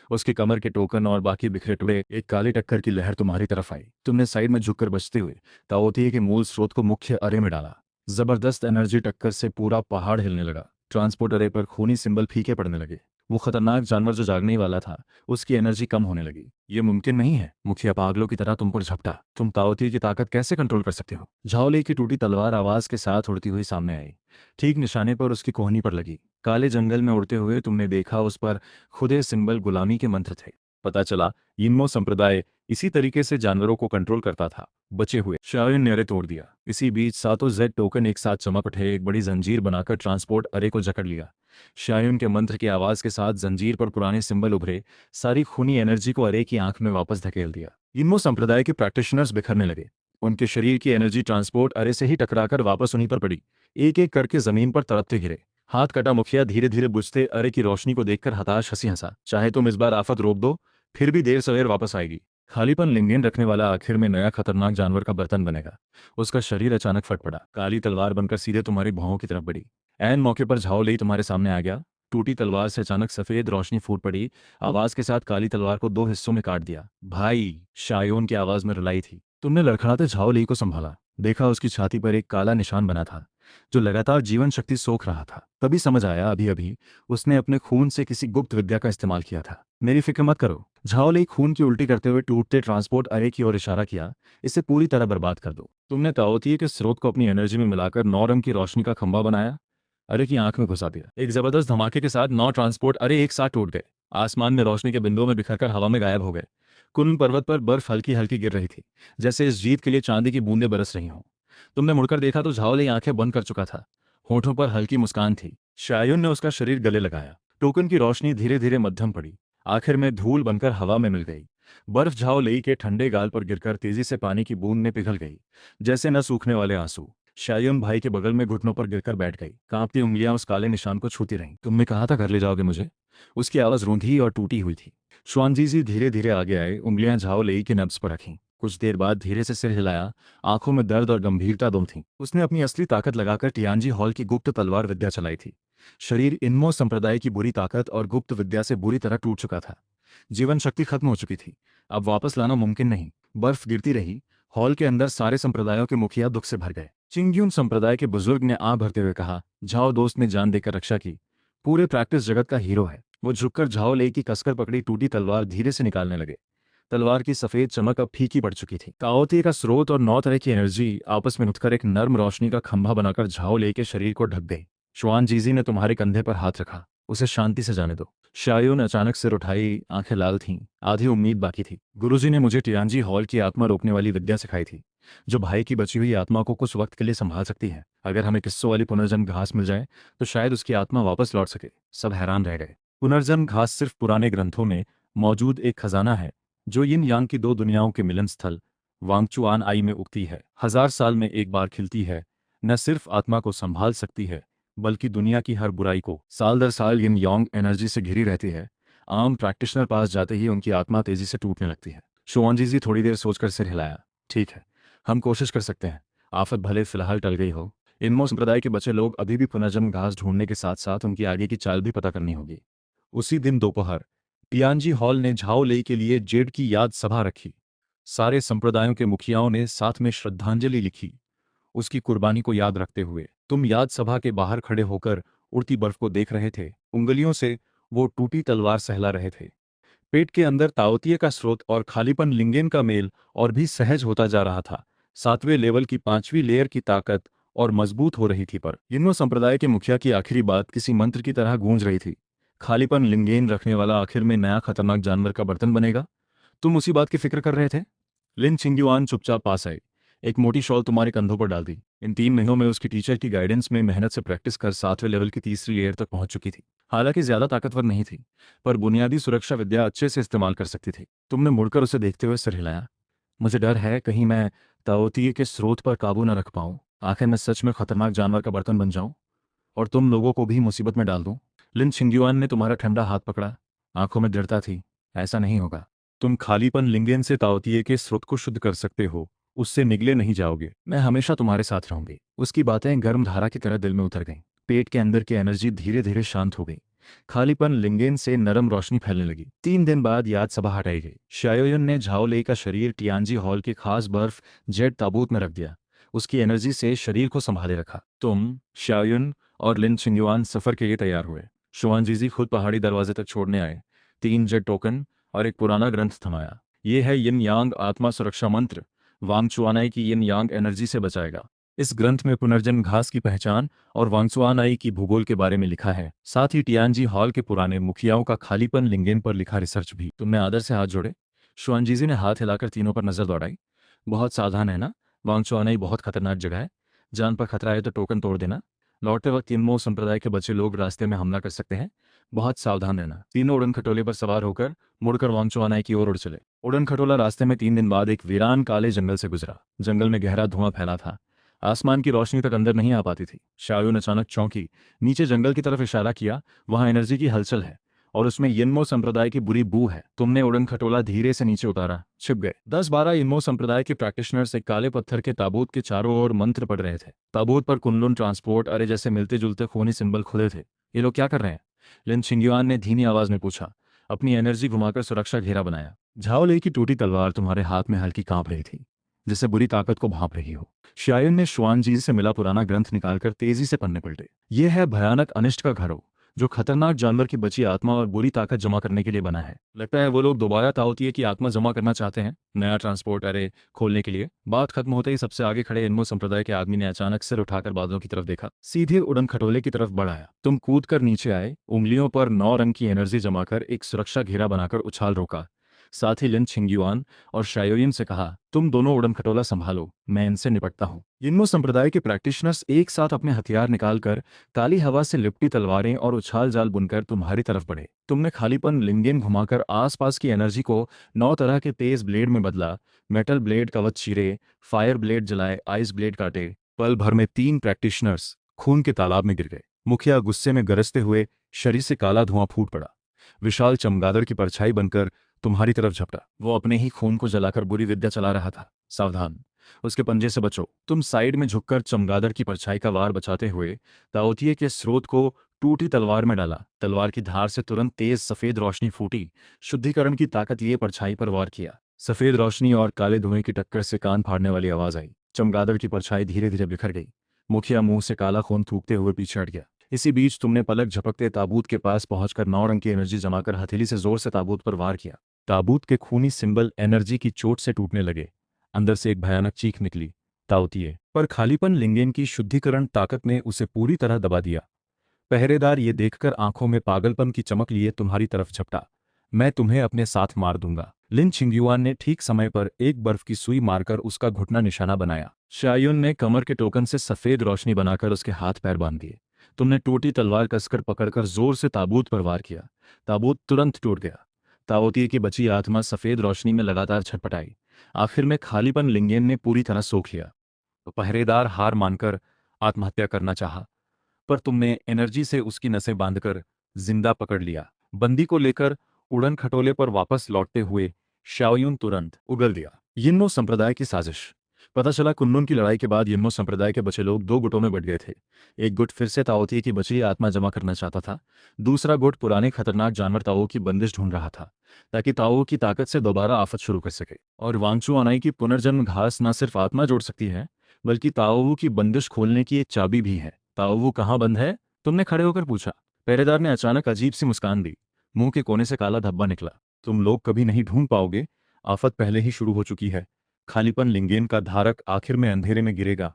उसके कमर के टोकन और बाकी बिखरे टुकड़े एक काली टक्कर की लहर तुम्हारी तरफ आई। तुमने साइड में झुककर बचते हुए ताओतिए के मूल स्रोत को मुख्य अरे में डाला। जबरदस्त एनर्जी टक्कर से पूरा पहाड़ हिलने लगा। ट्रांसपोर्ट अरे पर खूनी सिंबल फीके पड़ने लगे। वो खतरनाक जानवर जो जागने वाला था, उसकी एनर्जी कम होने लगी। ये मुमकिन नहीं है। मुखिया पागलों की तरह तुम पर झपटा। तुम ताओतिए की ताकत कैसे कंट्रोल कर सकते हो? झाओले की टूटी तलवार आवाज के साथ उड़ती हुई सामने आई। ठीक निशाने पर उसकी कोहनी पर लगी। काले जंगल में उड़ते हुए तुमने देखा उस पर खुदे सिंबल गुलामी के मंत्र थे। पता चला यिन्मो संप्रदाय इसी तरीके से जानवरों को कंट्रोल करता था। बचे हुए शायन ने अरे तोड़ दिया। इसी बीच सातों जेड टोकन एक साथ चमक उठे, एक बड़ी जंजीर बनाकर ट्रांसपोर्ट अरे को जकड़ लिया। शायन के मंत्र की आवाज के साथ जंजीर पर पुराने सिंबल उभरे। सारी खूनी एनर्जी को अरे की आंख में वापस धकेल दिया। यिन्मो संप्रदाय के प्रैक्टिशनर्स बिखरने लगे। उनके शरीर की एनर्जी ट्रांसपोर्ट अरे से ही टकराकर वापस उन्हीं पर पड़ी। एक एक करके जमीन पर तड़पते गिरे। हाथ कटा मुखिया धीरे धीरे बुझते अरे की रोशनी को देखकर हताश हंसी हंसा। चाहे तुम इस बार आफत रोक दो, फिर भी देर सवेर वापस आएगी। खालीपन लिंगेन रखने वाला आखिर में नया खतरनाक जानवर का बर्तन बनेगा। उसका शरीर अचानक फट पड़ा, काली तलवार बनकर सीधे तुम्हारी भौहों की तरफ बढ़ी। ऐन मौके पर झाओ लेई तुम्हारे सामने आ गया। टूटी तलवार से अचानक सफेद रोशनी फूट पड़ी। आवाज के साथ काली तलवार को दो हिस्सों में काट दिया। भाई, शायोन की आवाज में रुलाई थी। तुमने लड़खड़ाते झाओ लेई को संभाला, देखा उसकी छाती पर एक काला निशान बना था जो लगातार जीवन शक्ति सोख रहा था। तभी समझ आया, अभी अभी उसने अपने खून से किसी गुप्त विद्या का इस्तेमाल किया था। मेरी फिक्र मत करो। झाओ लेई खून की उल्टी करते हुए टूटते ट्रांसपोर्ट अरे की ओर इशारा किया। इसे पूरी तरह बर्बाद कर दो। तुमने ताओतिये के स्रोत को अपनी एनर्जी में मिलाकर 9 रंग की रोशनी का खंभा बनाया, अरे की आंख में घुसा दिया। एक जबरदस्त धमाके के साथ 9 ट्रांसपोर्ट अरे एक साथ टूट गए। आसमान में रोशनी के बिंदुओं में बिखरकर हवा में गायब हो गए। कुन पर्वत पर बर्फ हल्की हल्की गिर रही थी, जैसे इस जीत के लिए चांदी की बूंदें बरस रही हों। तुमने मुड़कर देखा तो झाओली आंखें बंद कर चुका था। होठों पर हल्की मुस्कान थी। शायुन ने उसका शरीर गले लगाया। टोकन की रोशनी धीरे धीरे मध्यम पड़ी, आखिर में धूल बनकर हवा में मिल गई। बर्फ झाओ लेई के ठंडे गाल पर गिरकर तेजी से पानी की बूंद में पिघल गई, जैसे न सूखने वाले आंसू। शायुन भाई के बगल में घुटनों पर गिरकर बैठ गई। कांपती उंगलियां उस काले निशान को छूती रहीं। तुमने कहा था घर ले जाओगे मुझे? उसकी आवाज रूंधी और टूटी हुई थी। श्वानजीजी धीरे धीरे आगे आए, उंगलियां झाओ लेई के नब्ज पर रखीं। कुछ देर बाद धीरे से सिर हिलाया। आंखों में दर्द और गंभीरता दोनों थी। उसने अपनी असली ताकत लगाकर टियानजी हॉल की गुप्त तलवार विद्या चलाई थी। शरीर इनमो संप्रदाय की बुरी ताकत और गुप्त विद्या से बुरी तरह टूट चुका था। जीवन शक्ति खत्म हो चुकी थी। अब वापस लाना मुमकिन नहीं। बर्फ गिरती रही। हॉल के अंदर सारे संप्रदायों के मुखिया दुख से भर गए। चिंग्यून संप्रदाय के बुजुर्ग ने आह भरते हुए कहा, झाओ दोस्त ने जान देकर रक्षा की, पूरे प्रैक्टिस जगत का हीरो है। वो झुककर झाओ ले की कसकर पकड़ी टूटी तलवार धीरे से निकालने लगे। तलवार की सफेद चमक अब फीकी पड़ चुकी थी। ताओते का स्रोत और 9 तरह की एनर्जी आपस में उठकर एक नर्म रोशनी का खंभा बनाकर झाओ ले के शरीर को ढक गई। शुआन जीजी ने तुम्हारे कंधे पर हाथ रखा, उसे शांति से जाने दो। शायू ने अचानक सिर उठाई, आंखें लाल थीं, आधी उम्मीद बाकी थी। गुरुजी ने मुझे टियानजी हॉल की आत्मा रोकने वाली विद्या सिखाई थी, जो भाई की बची हुई आत्मा को कुछ वक्त के लिए संभाल सकती है। अगर हमें किस्सों वाली पुनर्जन्म घास मिल जाए तो शायद उसकी आत्मा वापस लौट सके। सब हैरान रह गए। पुनर्जन्म घास सिर्फ पुराने ग्रंथों में मौजूद एक खजाना है, जो यिन यांग की 2 दुनियाओं के मिलन स्थल वांगचुआन आई में उगती है। 1000 साल में एक बार खिलती है। न सिर्फ आत्मा को संभाल सकती है, बल्कि दुनिया की हर बुराई को। साल दर साल यिन यांग एनर्जी से घिरी रहती है। आम प्रैक्टिशनर पास जाते ही उनकी आत्मा तेजी से टूटने लगती है। शुआनजीजी थोड़ी देर सोचकर सिर हिलाया। ठीक है, हम कोशिश कर सकते हैं। आफत भले फिलहाल टल गई हो, इनमो संप्रदाय के बचे लोग अभी भी पुनर्जन्म घास ढूंढने के साथ साथ उनकी आगे की चाल भी पता करनी होगी। उसी दिन दोपहर टियानजी हॉल ने झाओ लेई के लिए जेड की याद सभा रखी। सारे संप्रदायों के मुखियाओं ने साथ में श्रद्धांजलि लिखी, उसकी कुर्बानी को याद रखते हुए। तुम याद सभा के बाहर खड़े होकर उड़ती बर्फ को देख रहे थे। उंगलियों से वो टूटी तलवार सहला रहे थे। पेट के अंदर ताओतिये का स्रोत और खालीपन लिंगेन का मेल और भी सहज होता जा रहा था। 7वें लेवल की 5वीं लेयर की ताकत और मजबूत हो रही थी। पर यिन्नो संप्रदाय के मुखिया की आखिरी बात किसी मंत्र की तरह गूंज रही थी। खालीपन लिंगेन रखने वाला आखिर में नया खतरनाक जानवर का बर्तन बनेगा। तुम उसी बात की फिक्र कर रहे थे? लिन छिंग्युआन चुपचाप पास आई, एक मोटी शॉल तुम्हारे कंधों पर डाल दी। इन 3 महीनों में उसकी टीचर की गाइडेंस में मेहनत से प्रैक्टिस कर 7वें लेवल की 3री लेयर तक पहुंच चुकी थी। हालांकि ज्यादा ताकतवर नहीं थी, पर बुनियादी सुरक्षा विद्या अच्छे से इस्तेमाल कर सकती थी। तुमने मुड़कर उसे देखते हुए सिर हिलाया। मुझे डर है कहीं मैं ताओतिये के स्रोत पर काबू न रख पाऊं, आखिर मैं सच में खतरनाक जानवर का बर्तन बन जाऊं और तुम लोगों को भी मुसीबत में डाल दूं। लिन छिंग्युआन ने तुम्हारा ठंडा हाथ पकड़ा, आंखों में दृढ़ता थी। ऐसा नहीं होगा। तुम खालीपन लिंगेन से ताओतिये के स्रोत को शुद्ध कर सकते हो, उससे निगले नहीं जाओगे। मैं हमेशा तुम्हारे साथ रहूंगी। उसकी बातें गर्म धारा की तरह दिल में उतर गईं। पेट के अंदर की एनर्जी धीरे धीरे शांत हो गई। खालीपन लिंगेन से नरम रोशनी फैलने लगी। 3 दिन बाद याद सभा हटाई गई। शायोयुन ने झाओ लेई का शरीर टियानजी हॉल के खास बर्फ जेट ताबूत में रख दिया। उसकी एनर्जी से शरीर को संभाले रखा। तुम, शायोयुन और लिन छिंग्युआन सफर के लिए तैयार हुए। शुआनजीजी खुद पहाड़ी दरवाजे तक छोड़ने आए। 3 जेट टोकन और एक पुराना ग्रंथ थमाया। ये है यिन यांग आत्मा सुरक्षा मंत्र, वांगचुआनाई की यिन यांग एनर्जी से बचाएगा। इस ग्रंथ में पुनर्जन्म घास की पहचान और वांगचुआनाई की भूगोल के बारे में लिखा है। साथ ही टियानजी हॉल के पुराने मुखियाओं का खालीपन लिंगेन पर लिखा रिसर्च भी। तुमने आदर से हाथ जोड़े। शुआनजीजी ने हाथ हिलाकर तीनों पर नजर दौड़ाई। बहुत सावधान है ना, वांगचुआनाई बहुत खतरनाक जगह है। जान पर खतरा है तो टोकन तोड़ देना। लौटते वक्त यिनमो संप्रदाय के बच्चे लोग रास्ते में हमला कर सकते हैं, बहुत सावधान रहना। तीनों उड़न खटोले पर सवार होकर मुड़कर वांगचुआनाई की ओर उड़ चले। उड़न खटोला रास्ते में 3 दिन बाद एक वीरान काले जंगल से गुजरा। जंगल में गहरा धुआं फैला था। आसमान की रोशनी तक अंदर नहीं आ पाती थी। शाओयुन अचानक चौंकी, नीचे जंगल की तरफ इशारा किया। वहां एनर्जी की हलचल है और उसमें यिन्मो संप्रदाय की बुरी बू है। तुमने उड़न खटोला धीरे से नीचे उतारा, छिप गए। 10-12 यिन्मो संप्रदाय के प्रैक्टिशनर्स एक काले पत्थर के ताबूत के चारों ओर मंत्र पढ़ रहे थे। ताबूत पर कुनलुन ट्रांसपोर्ट अरे जैसे मिलते जुलते खूनी सिंबल खुले थे। ये लोग क्या कर रहे हैं? लिन छिंगयुआन ने धीमी आवाज में पूछा। अपनी एनर्जी घुमाकर सुरक्षा घेरा बनाया। झाओ ले की टूटी तलवार तुम्हारे हाथ में हल्की कांप रही थी, जिससे बुरी ताकत को भांप रही हो। शायन ने शुआन जी से मिला पुराना ग्रंथ निकालकर तेजी से पन्ने पलटे। यह है भयानक अनिष्ट का घर हो, जो खतरनाक जानवर की बची आत्मा और बुरी ताकत जमा करने के लिए बना है। लगता है वो लोग दोबारा ताओतिए की आत्मा जमा करना चाहते हैं, नया ट्रांसपोर्ट अरे खोलने के लिए। बात खत्म होते ही सबसे आगे खड़े इनमो संप्रदाय के आदमी ने अचानक सिर उठाकर बादलों की तरफ देखा, सीधे उड़न खटोले की तरफ बढ़ाया। तुम कूद कर नीचे आए, उंगलियों पर 9 रंग की एनर्जी जमाकर एक सुरक्षा घेरा बनाकर उछाल रोका। साथ ही लिन छिंगयुआन और शायोइन से कहा, तुम दोनों उड़न खटोला संभालो, मैं इनसे निपटता हूँ। यिन्मो संप्रदाय के प्रैक्टिशनर्स एक साथ अपने हथियार निकालकर काली हवा से लिपटी तलवारें और उछाल जाल बुनकर तुम्हारी तरफ बढ़े। तुमने खालीपन लिंगेन घुमाकर आसपास की एनर्जी को 9 तरह के तेज ब्लेड में बदला। मेटल ब्लेड कवच चीरे, फायर ब्लेड जलाए, आइस ब्लेड काटे। पल भर में 3 प्रैक्टिशनर्स खून के तालाब में गिर गए। मुखिया गुस्से में गरजते हुए शरीर से काला धुआं फूट पड़ा। विशाल चमगादड़ की परछाई बनकर तुम्हारी तरफ झपटा। वो अपने ही खून को जलाकर बुरी विद्या चला रहा था। सावधान, उसके पंजे से बचो। तुम साइड में झुककर चमगादड़ की परछाई का वार बचाते हुए ताओतिए के स्रोत को टूटी तलवार में डाला। तलवार की धार से तुरंत तेज सफेद रोशनी फूटी। शुद्धिकरण की ताकत लिए परछाई पर वार किया। सफेद रोशनी और काले धुएं की टक्कर से कान फाड़ने वाली आवाज आई। चमगादड़ की परछाई धीरे धीरे बिखर गई। मुखिया मुंह से काला खून थूकते हुए पीछे हट गया। इसी बीच तुमने पलक झपकते ताबूत के पास पहुंचकर 9 रंग की एनर्जी जमाकर हथेली से जोर से ताबूत पर वार किया। ताबूत के खूनी सिंबल एनर्जी की चोट से टूटने लगे। अंदर से एक भयानक चीख निकली, ताओतिए। पर खालीपन लिंगेन की शुद्धिकरण ताकत ने उसे पूरी तरह दबा दिया। पहरेदार ये देखकर आंखों में पागलपन की चमक लिए तुम्हारी तरफ झपटा। मैं तुम्हें अपने साथ मार दूंगा। लिन छिंगयुआन ने ठीक समय पर एक बर्फ की सुई मारकर उसका घुटना निशाना बनाया। शायुन ने कमर के टोकन से सफेद रोशनी बनाकर उसके हाथ पैर बांध दिए। तुमने टूटी तलवार कसकर पकड़कर जोर से ताबूत पर वार किया। ताबूत तुरंत टूट गया। ताओतिए की बची आत्मा सफेद रोशनी में लगातार छटपटाई। आखिर में खालीपन लिंगेन ने पूरी तरह सोख लिया। तो पहरेदार हार मानकर आत्महत्या करना चाहा, पर तुमने एनर्जी से उसकी नसें बांधकर जिंदा पकड़ लिया। बंदी को लेकर उड़न खटोले पर वापस लौटते हुए शाओयुन तुरंत उगल दिया। यिन्मो संप्रदाय की साजिश। पता चला कुनलुन की लड़ाई के बाद यिन्मो संप्रदाय के बचे लोग 2 गुटों में बट गए थे। एक गुट फिर से ताओतिए की बची आत्मा जमा करना चाहता था। दूसरा गुट पुराने खतरनाक जानवर ताओ की बंदिश ढूंढ रहा था, ताकि ताओ की ताकत से दोबारा आफत शुरू कर सके। और वांगचू आनाई की पुनर्जन्म घास न सिर्फ आत्मा जोड़ सकती है, बल्कि ताओ की बंदिश खोलने की एक चाबी भी है। ताओ कहाँ बंद है? तुमने खड़े होकर पूछा। पहरेदार ने अचानक अजीब सी मुस्कान दी। मुंह के कोने से काला धब्बा निकला। तुम लोग कभी नहीं ढूंढ पाओगे, आफत पहले ही शुरू हो चुकी है। खालीपन लिंगेन का धारक आखिर में अंधेरे में गिरेगा।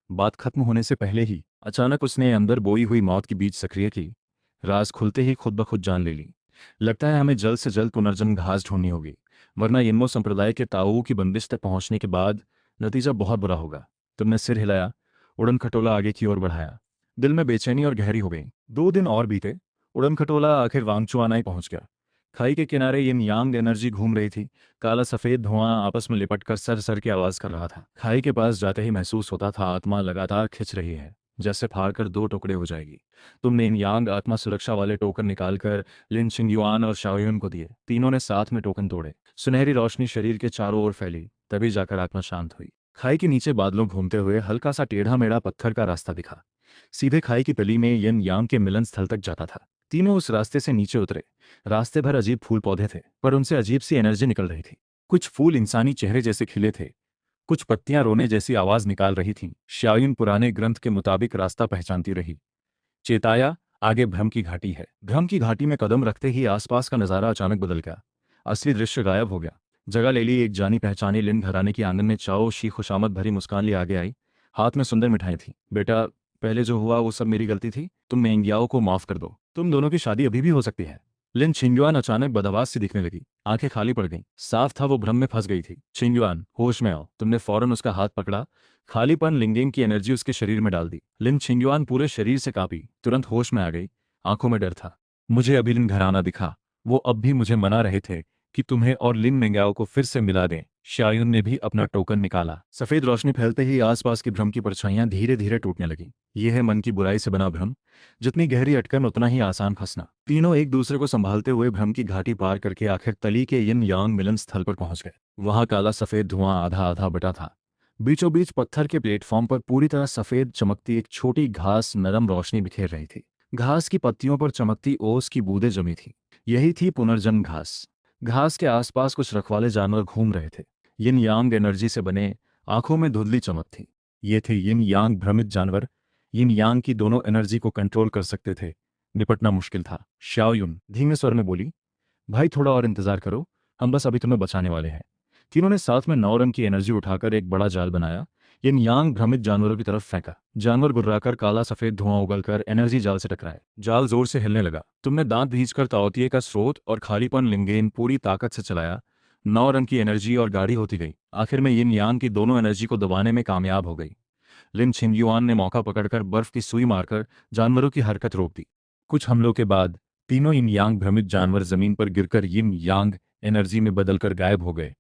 बात खत्म होने से पहले ही अचानक उसने अंदर बोई हुई मौत की बीज सक्रिय की। राज खुलते ही खुद ब खुद जान ले ली। लगता है हमें जल्द से जल्द पुनर्जन्म घास ढूंढनी होगी, वरना यिन्मो संप्रदाय के ताओ की बंदिश तक पहुंचने के बाद नतीजा बहुत बुरा होगा। तुमने सिर हिलाया, उड़न खटोला आगे की ओर बढ़ाया। दिल में बेचैनी और गहरी हो गई। 2 दिन और बीते। उड़न खटोला आखिर वांगचुआनाई पहुंच गया। खाई के किनारे यिन यांग एनर्जी घूम रही थी। काला सफेद धुआं आपस में लिपटकर सर सर की आवाज कर रहा था। खाई के पास जाते ही महसूस होता था आत्मा लगातार खिंच रही है, जैसे फाड़कर 2 टुकड़े हो जाएगी। तुमने इन यांग आत्मा सुरक्षा वाले टोकन निकालकर लिन छिंगयुआन और शाओयुन को दिए। तीनों ने साथ में टोकन तोड़े। सुनहरी रोशनी शरीर के चारों ओर फैली, तभी जाकर आत्मा शांत हुई। खाई के नीचे बादलों घूमते हुए हल्का सा टेढ़ा मेढ़ा पत्थर का रास्ता दिखा। सीधे खाई की तली में यिन यांग के मिलन स्थल तक जाता था। तीनों उस रास्ते से नीचे उतरे। रास्ते भर अजीब फूल पौधे थे, पर उनसे अजीब सी एनर्जी निकल रही थी। कुछ फूल इंसानी चेहरे जैसे खिले थे, कुछ पत्तियां रोने जैसी आवाज निकाल रही थीं। शाओयुन पुराने ग्रंथ के मुताबिक रास्ता पहचानती रही। चेताया, आगे भ्रम की घाटी है। भ्रम की घाटी में कदम रखते ही आसपास का नजारा अचानक बदल गया। असली दृश्य गायब हो गया। जगह ले ली एक जानी पहचानी लिन घराने की आंगन में चाओ शी खुशामद भरी मुस्कान लिए आगे आई। हाथ में सुंदर मिठाई थी। बेटा, पहले जो हुआ वो सब मेरी गलती थी। तुम मेंग्याओ को माफ कर दो। तुम दोनों की शादी अभी भी हो सकती है। लिन छिंगयुआन अचानक बदहवास सी दिखने लगी। आंखें खाली पड़ गईं। साफ था वो भ्रम में फंस गई थी। छिंगयुआन, होश में आओ। तुमने फौरन उसका हाथ पकड़ा। खालीपन लिंगेंग की एनर्जी उसके शरीर में डाल दी। लिन छिंगयुआन पूरे शरीर से कांपी, तुरंत होश में आ गई। आंखों में डर था। मुझे अभी लिन घराना दिखा। वो अब भी मुझे मना रहे थे कि तुम्हें और लिन मेंगाओ को फिर से मिला दें। शायुन ने भी अपना टोकन निकाला। सफेद रोशनी फैलते ही आसपास की भ्रम की परछाइयां धीरे धीरे टूटने लगी। यह है मन की बुराई से बना भ्रम, जितनी गहरी अटकन उतना ही आसान फंसना। तीनों एक दूसरे को संभालते हुए भ्रम की घाटी पार करके आखिर तली के यिन यांग मिलन स्थल पर पहुंच गए। वहां काला सफेद धुआं आधा आधा बटा था। बीचों बीच पत्थर के प्लेटफॉर्म पर पूरी तरह सफेद चमकती एक छोटी घास नरम रोशनी बिखेर रही थी। घास की पत्तियों पर चमकती ओस की बूंदें जमी थी। यही थी पुनर्जन्म घास। घास के आसपास कुछ रखवाले जानवर घूम रहे थे। यिन यांग एनर्जी से बने, आंखों में धुंधली चमक थी। ये थे यिन यांग भ्रमित जानवर। यिन यांग की दोनों एनर्जी को कंट्रोल कर सकते थे। निपटना मुश्किल था। शाओयुन धीमे स्वर में बोली, भाई थोड़ा और इंतजार करो, हम बस अभी तुम्हें बचाने वाले हैं। तीनों ने साथ में 9 रंग की एनर्जी उठाकर एक बड़ा जाल बनाया। यिन यांग भ्रमित जानवरों की तरफ फेंका। जानवर गुर्राकर काला सफेद धुआं उगलकर एनर्जी जाल से टकराए। जाल जोर से हिलने लगा। तुमने दांत भींचकर ताओतिये का स्रोत और खालीपन लिंगेन पूरी ताकत से चलाया। 9 रंग की एनर्जी और गाढ़ी होती गई। आखिर में यिन यांग की दोनों एनर्जी को दबाने में कामयाब हो गई। लिन छिंगयुआन ने मौका पकड़कर बर्फ की सुई मारकर जानवरों की हरकत रोक दी। कुछ हमलों के बाद तीनों यिन यांग भ्रमित जानवर जमीन पर गिरकर यिन यांग एनर्जी में बदलकर गायब हो गए।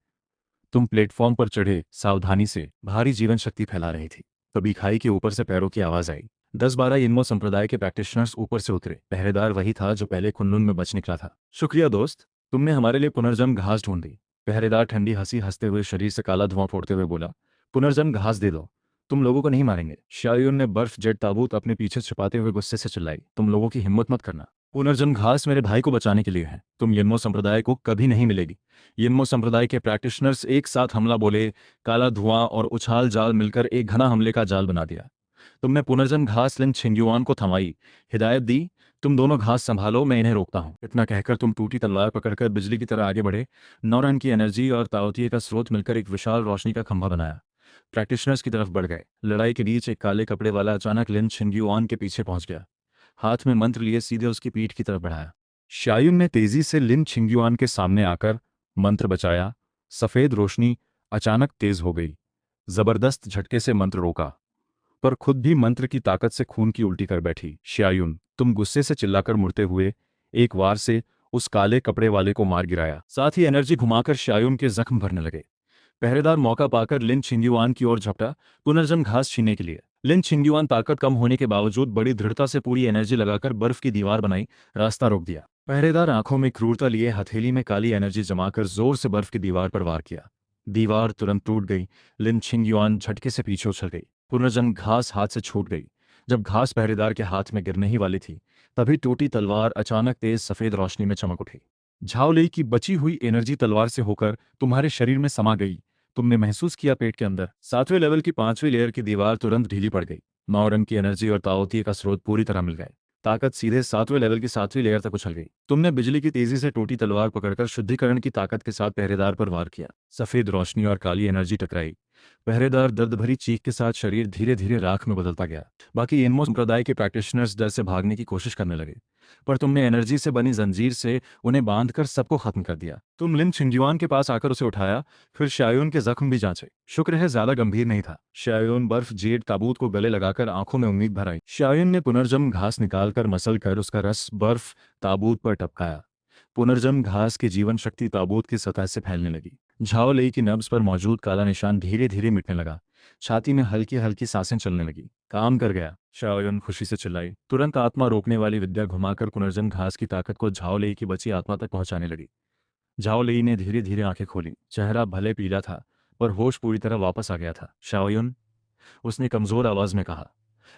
तुम प्लेटफॉर्म पर चढ़े, सावधानी से, भारी जीवन शक्ति फैला रही थी। तभी खाई के ऊपर से पैरों की आवाज आई। 10-12 यिन्मो संप्रदाय के प्रैक्टिशनर्स ऊपर से उतरे। पहरेदार वही था जो पहले कुनलुन में बच निकला था। शुक्रिया दोस्त, तुमने हमारे लिए पुनर्जन्म घास ढूंढ दी। पहरेदार ठंडी हंसी हंसते हुए शरीर से काला धुआं फोड़ते हुए बोला, पुनर्जन्म घास दे दो, तुम लोगों को नहीं मारेंगे। शायुन ने बर्फ जेट ताबूत अपने पीछे छिपाते हुए गुस्से से चिल्लाई, तुम लोगों की हिम्मत मत करना। पुनर्जन्म घास मेरे भाई को बचाने के लिए है, तुम यिन्मो संप्रदाय को कभी नहीं मिलेगी। यिन्मो संप्रदाय के प्रैक्टिशनर्स एक साथ हमला बोले। काला धुआं और उछाल जाल मिलकर एक घना हमले का जाल बना दिया। तुमने पुनर्जन्म घास लिन छिंगयुआन को थमाई, हिदायत दी, तुम दोनों घास संभालो, मैं इन्हें रोकता हूं। इतना कहकर तुम टूटी तलवार पकड़कर बिजली की तरह आगे बढ़े। 9 रंग की एनर्जी और ताओतिये का स्रोत मिलकर एक विशाल रोशनी का खंभा बनाया। प्रैक्टिशनर्स की तरफ बढ़ गए। लड़ाई के बीच एक काले कपड़े वाला अचानक लिन छिंगयुआन के पीछे पहुंच गया। हाथ में मंत्र लिए सीधे उसकी पीठ की तरफ बढ़ाया। शायुन ने तेजी से लिन छिंगयुआन के सामने आकर मंत्र बचाया। सफेद रोशनी अचानक तेज हो गई। जबरदस्त झटके से मंत्र रोका, पर खुद भी मंत्र की ताकत से खून की उल्टी कर बैठी। शायुन, तुम गुस्से से चिल्लाकर मुड़ते हुए एक वार से उस काले कपड़े वाले को मार गिराया। साथ ही एनर्जी घुमाकर शायुन के जख्म भरने लगे। पहरेदार मौका पाकर लिन छिंगयुआन की ओर झपटा, पुनर्जन्म घास छीनने के लिए। लिन छिंगयुआन ताकत कम होने के बावजूद बड़ी दृढ़ता से पूरी एनर्जी लगाकर बर्फ की दीवार बनाई, रास्ता रोक दिया। पहरेदार आंखों में क्रूरता लिए हथेली में काली एनर्जी जमाकर जोर से बर्फ की दीवार पर वार किया। दीवार तुरंत टूट गई। लिन छिंगयुआन झटके से पीछे उछल गई। पुनर्जन्म घास हाथ से छूट गई। जब घास पहरेदार के हाथ में गिरने ही वाली थी, तभी टूटी तलवार अचानक तेज सफेद रोशनी में चमक उठी। झाओलई की बची हुई एनर्जी तलवार से होकर तुम्हारे शरीर में समा गई। तुमने महसूस किया पेट के अंदर 7वें लेवल की 5वीं लेयर की दीवार तुरंत ढीली पड़ गई। 9 रंग की एनर्जी और ताओतिये का स्रोत पूरी तरह मिल गए। ताकत सीधे 7वें लेवल की 7वीं लेयर तक उछल गई। तुमने बिजली की तेजी से टूटी तलवार पकड़कर शुद्धिकरण की ताकत के साथ पहरेदार पर वार किया। सफेद रोशनी और काली एनर्जी टकराई। पहरेदार दर्द भरी चीख के साथ शरीर धीरे धीरे राख में बदलता गया। बाकी यिन्मो संप्रदाय के प्रैक्टिशनर्स डर से भागने की कोशिश करने लगे, पर तुमने एनर्जी से बनी जंजीर से उन्हें बांधकर सबको खत्म कर दिया। तुम लिन छिंगयुआन के पास आकर उसे उठाया, फिर शायुन के जख्म भी जांचे। शुक्र है ज्यादा गंभीर नहीं था। शायुन बर्फ जेड ताबूत को गले लगाकर आंखों में उम्मीद भर आई। शायुन ने पुनर्जन्म घास निकालकर मसल कर उसका रस बर्फ ताबूत पर टपकाया। पुनर्जन्म घास की जीवन शक्ति ताबूत की सतह से फैलने लगी। झाओलई की नब्ज पर मौजूद काला निशान धीरे धीरे मिटने लगा। छाती में हल्की हल्की सांसें चलने लगी। काम कर गया, शाओयुन खुशी से चिल्लाई। तुरंत आत्मा रोकने वाली विद्या घुमाकर पुनर्जन्म घास की ताकत को झाओलई की बची आत्मा तक पहुंचाने लगी। झाओलई ने धीरे धीरे आंखें खोली। चेहरा भले पीला था, पर होश पूरी तरह वापस आ गया था। शाओयुन, उसने कमजोर आवाज में कहा।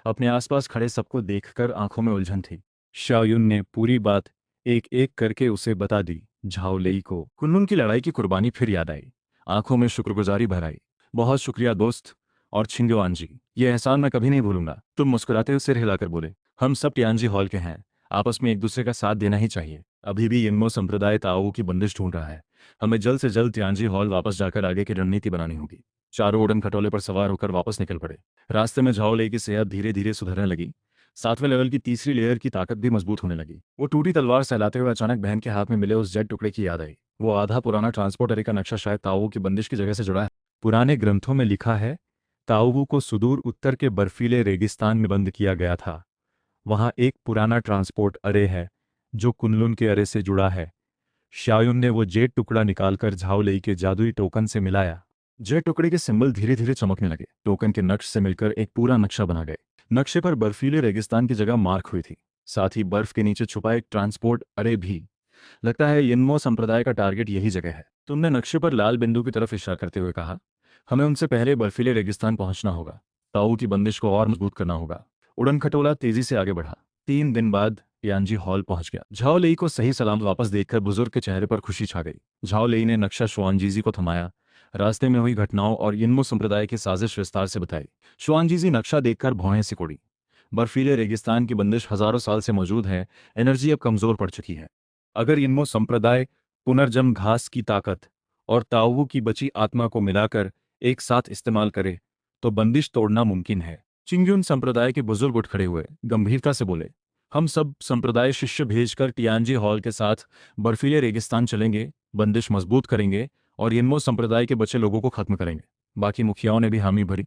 अपने आसपास खड़े सबको देखकर आंखों में उलझन थी। शाओयुन ने पूरी बात एक एक करके उसे बता दी। झाओलई को कुनलुन की लड़ाई की कुर्बानी फिर याद आई। आंखों में शुक्रगुजारी भर आई। बहुत शुक्रिया दोस्त और छिंगयुआन जी, ये एहसान मैं कभी नहीं भूलूंगा। तुम मुस्कुराते हुए सिर हिलाकर बोले, हम सब टियानजी हॉल के हैं, आपस में एक दूसरे का साथ देना ही चाहिए। अभी भी यिन्मो संप्रदाय ताओ की बंदिश ढूंढ रहा है। हमें जल्द से जल्द टियानजी हॉल वापस जाकर आगे की रणनीति बनानी होगी। चारों उड़न खटोले पर सवार होकर वापस निकल पड़े। रास्ते में झाओलई की सेहत धीरे धीरे सुधरने लगी। 7वें लेवल की तीसरी लेयर की ताकत भी मजबूत होने लगी। वो टूटी तलवार सहलाते हुए अचानक बहन के हाथ में मिले उस जेड टुकड़े की याद आई। वो आधा पुराना ट्रांसपोर्टरी का नक्शा शायद ताओ की बंदिश की जगह से जुड़ा है। पुराने ग्रंथों में लिखा है, ताओ को सुदूर उत्तर के बर्फीले रेगिस्तान में बंद किया गया था। वहां एक पुराना ट्रांसपोर्ट अरे है जो कुनलुन के अरे से जुड़ा है। शायुन ने वो जेड टुकड़ा निकालकर झाओ लेई के जादुई टोकन से मिलाया। जेड टुकड़े के सिंबल धीरे धीरे चमकने लगे। टोकन के नक्श से मिलकर एक पूरा नक्शा बना गए। नक्शे पर बर्फीले रेगिस्तान की जगह मार्क हुई थी। साथ ही बर्फ के नीचे छुपा एक ट्रांसपोर्ट अरे भी। लगता है यिन्मो संप्रदाय का टारगेट यही जगह है। तुमने नक्शे पर लाल बिंदु की तरफ इशारा करते हुए कहा, हमें उनसे पहले बर्फीले रेगिस्तान पहुंचना होगा। ताऊ की बंदिश को और मजबूत करना होगा। उड़न खटोला तेजी से आगे बढ़ा। 3 दिन बाद यानजी हॉल पहुंच गया। झाओ लेई को सही सलामत वापस देखकर बुजुर्ग के चेहरे पर खुशी छा गई। झाओ लेई ने नक्शा शुआनजीजी को थमाया। रास्ते में हुई घटनाओं और यिन्मो संप्रदाय की साजिश विस्तार से बताई। शुआनजीजी नक्शा देखकर भौहें सिकुड़ी। बर्फीले रेगिस्तान की बंदिश हजारों साल से मौजूद है। एनर्जी अब कमजोर पड़ चुकी है। अगर यिन्मो संप्रदाय पुनर्जन्म घास की ताकत और ताओवू की बची आत्मा को मिलाकर एक साथ इस्तेमाल करे तो बंदिश तोड़ना मुमकिन है। चिंग्युन संप्रदाय के बुजुर्ग उठ खड़े हुए गंभीरता से बोले, हम सब संप्रदाय शिष्य भेजकर टियानजी हॉल के साथ बर्फीले रेगिस्तान चलेंगे, बंदिश मजबूत करेंगे और यिन्मो संप्रदाय के बचे लोगों को खत्म करेंगे। बाकी मुखियाओं ने भी हामी भरी।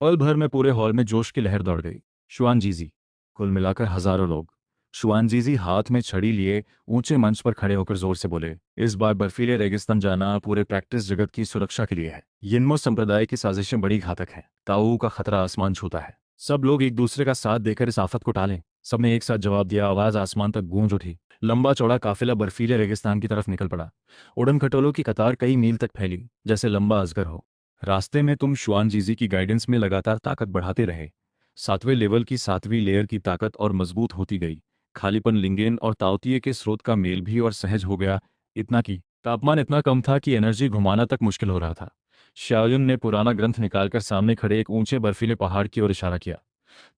पल भर में पूरे हॉल में जोश की लहर दौड़ गई। शुआनजीजी, कुल मिलाकर हजारों लोग। शुआनजीजी हाथ में छड़ी लिए ऊंचे मंच पर खड़े होकर जोर से बोले, इस बार बर्फीले रेगिस्तान जाना पूरे प्रैक्टिस जगत की सुरक्षा के लिए है। यिन्मो संप्रदाय की साजिशें बड़ी घातक हैं। ताऊ का खतरा आसमान छूता है। सब लोग एक दूसरे का साथ देकर इस आफत को टालें। सबने एक साथ जवाब दिया। आवाज आसमान तक गूंज उठी। लंबा चौड़ा काफिला बर्फीले रेगिस्तान की तरफ निकल पड़ा। उड़न खटोलों की कतार कई मील तक फैली, जैसे लंबा अजगर हो। रास्ते में तुम शुआनजीजी की गाइडेंस में लगातार ताकत बढ़ाते रहे। 7वें लेवल की 7वीं लेयर की ताकत और मजबूत होती गई। खालीपन लिंगेन और ताओतिये के स्रोत का मेल भी और सहज हो गया। इतना कि तापमान इतना कम था कि एनर्जी घुमाना तक मुश्किल हो रहा था। शाओयुन ने पुराना ग्रंथ निकालकर सामने खड़े एक ऊंचे बर्फीले पहाड़ की ओर इशारा किया।